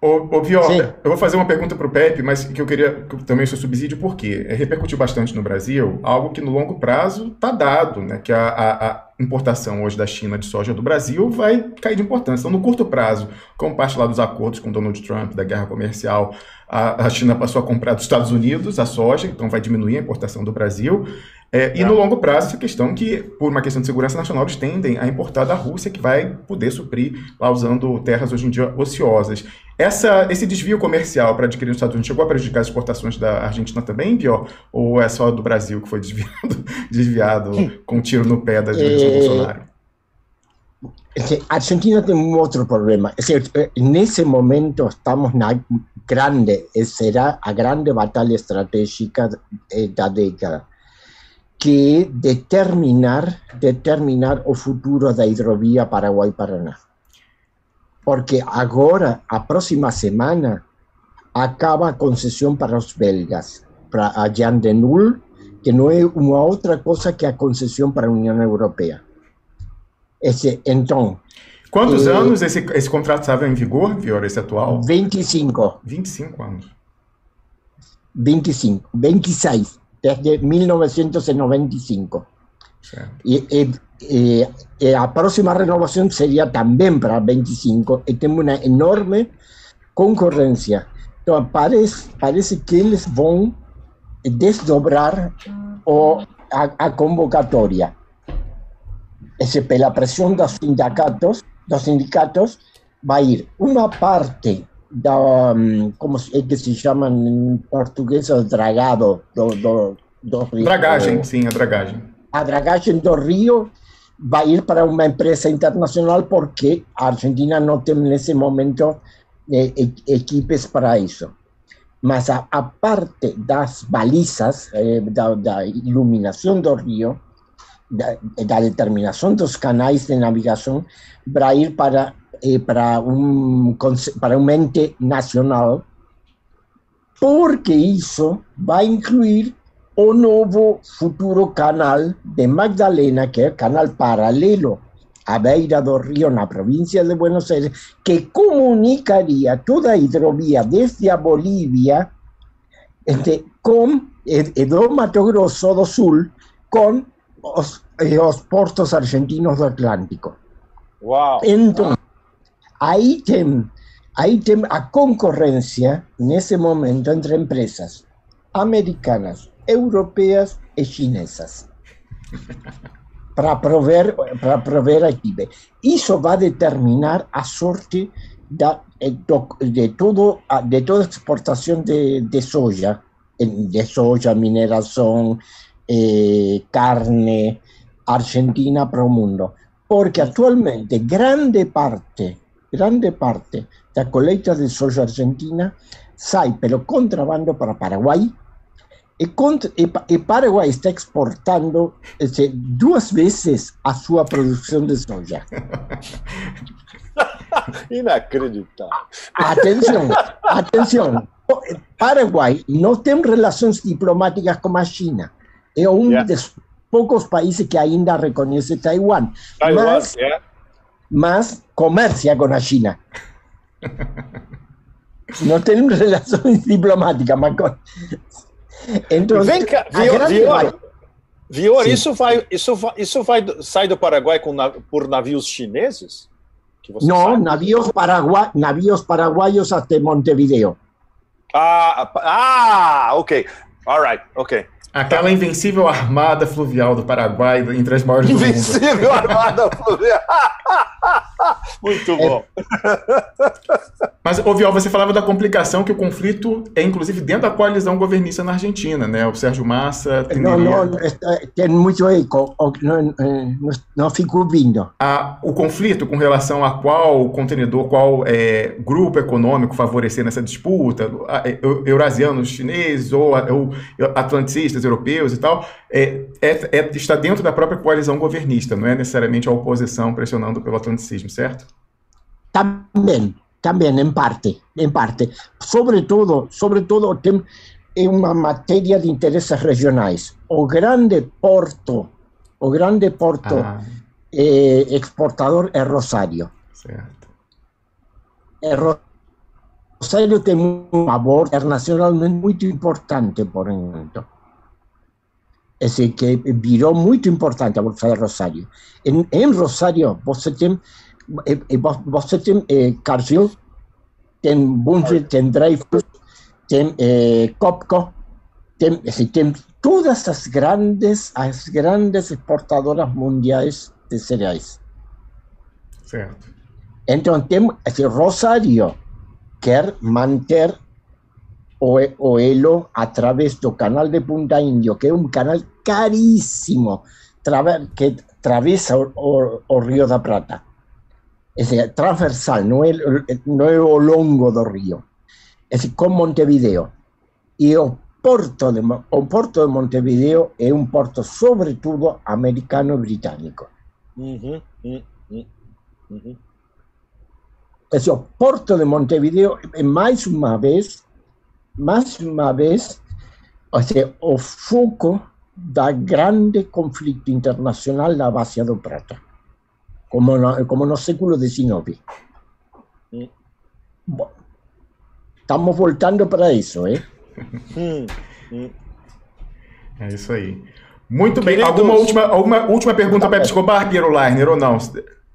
Ô Vior, Sim. eu vou fazer uma pergunta para o Pepe, mas que eu queria também o seu subsídio, por quê? Repercutiu bastante no Brasil, algo que no longo prazo está dado, né? Que a importação hoje da China de soja do Brasil vai cair de importância. Então, no curto prazo, como parte lá dos acordos com Donald Trump, da guerra comercial, a China passou a comprar dos Estados Unidos a soja, então vai diminuir a importação do Brasil. E no longo prazo, essa questão que, por uma questão de segurança nacional, eles tendem a importar da Rússia, que vai poder suprir lá usando terras hoje em dia ociosas. Esse desvio comercial para adquirir nos Estados Unidos chegou a prejudicar as exportações da Argentina também, pior? Ou é só do Brasil que foi desviado com um tiro no pé da administração Bolsonaro? Argentina tem um outro problema. Nesse momento estamos na grande, será a grande batalha estratégica da década, que é determinar o futuro da hidrovia Paraguai-Paraná. Porque agora, a próxima semana, acaba a concessão para os belgas, para a Jan de Null, que não é uma outra coisa que a concessão para a União Europeia. Então... Quantos anos esse contrato estava em vigor, Vior, esse atual? 25. 25 anos. 26, desde 1995. E a próxima renovação seria também para 25, e temos uma enorme concorrência. Então, parece que eles vão desdobrar a convocatória. Pela pressão dos sindicatos, vai ir uma parte como é que se chama em português, o dragado do rio. Dragagem, sim, a dragagem. A dragagem do rio vai ir para uma empresa internacional porque a Argentina não tem nesse momento equipes para isso. Mas a parte das balizas, da iluminação do rio, da determinação dos canais de navegação, vai ir para um ente nacional, porque isso vai incluir o novo futuro canal de Magdalena, que é o canal paralelo à beira do rio, na província de Buenos Aires, que comunicaria toda a hidrovia desde a Bolívia com do Mato Grosso do Sul com os portos argentinos do Atlântico. Uau! Então, aí tem a concorrência, nesse momento, entre empresas americanas, europeias e chinesas para prover a equipe. Isso vai determinar a sorte de toda a exportação de soja, mineração, carne argentina para o mundo. Porque atualmente grande parte da colheita de soja argentina sai pelo contrabando para Paraguai, e Paraguai está exportando 2 vezes a sua produção de soja. Inacreditável. Atenção. Paraguai não tem relações diplomáticas com a China. É dos poucos países que ainda reconhece Taiwan. Mas comercia com a China. Não tem relações diplomáticas, mas... Então, vem cá, Vior, isso vai sair do Paraguai por navios chineses? Não, navios paraguaios até Montevideo. Ok. All right, ok. Aquela invencível armada fluvial do Paraguai, entre as maiores do mundo. Invencível armada fluvial. Muito bom. Mas, Vior, você falava da complicação que o conflito é, inclusive, dentro da coalizão governista na Argentina, né? O Sérgio Massa... Não, tem muito eco, não fico ouvindo. O conflito com relação a qual contenedor, qual grupo econômico favorecer nessa disputa, eurasianos, chineses ou atlanticistas, europeus e tal, está dentro da própria coalizão governista, não é necessariamente a oposição pressionando pelo atlanticismo, certo? Também, em parte. Sobretudo tem uma matéria de interesses regionais. O grande porto exportador é Rosário. Certo. Rosario tem um labor internacionalmente muito importante por enquanto. Esse que virou muito importante a Bolsa de Rosário. Em Rosário, você tem Cargill, tem Bunge, tem Dreyfus, tem Copco, tem todas as grandes exportadoras mundiais de cereais. Certo. Então, tem Rosário quer manter o elo através do canal de Punta Indio, que é um canal caríssimo, que atravessa o Rio da Prata. É transversal, não é o longo do rio. É com Montevideo. E o porto de Montevideo é um porto, sobretudo, americano-britânico. O porto de Montevideo é, mais uma vez, o foco da grande conflito internacional da Bacia do Prata, como no século XIX. Bom, estamos voltando para isso, hein? É isso aí. Muito bem. Alguma última pergunta para Pepe Escobar, Piero Leiner, ou não?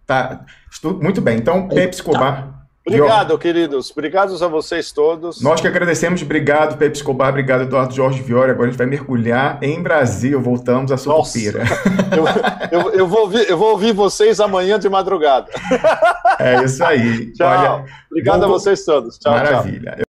Tá. Muito bem. Então, Pepe Escobar. Obrigado, queridos. Obrigados a vocês todos. Nós que agradecemos. Obrigado, Pepe Escobar. Obrigado, Eduardo Jorge Fiore. Agora a gente vai mergulhar em Brasil. Voltamos à Sucupira. Eu vou ouvir vocês amanhã de madrugada. É isso aí. Tchau. Obrigado a vocês todos. Tchau, maravilha. Tchau.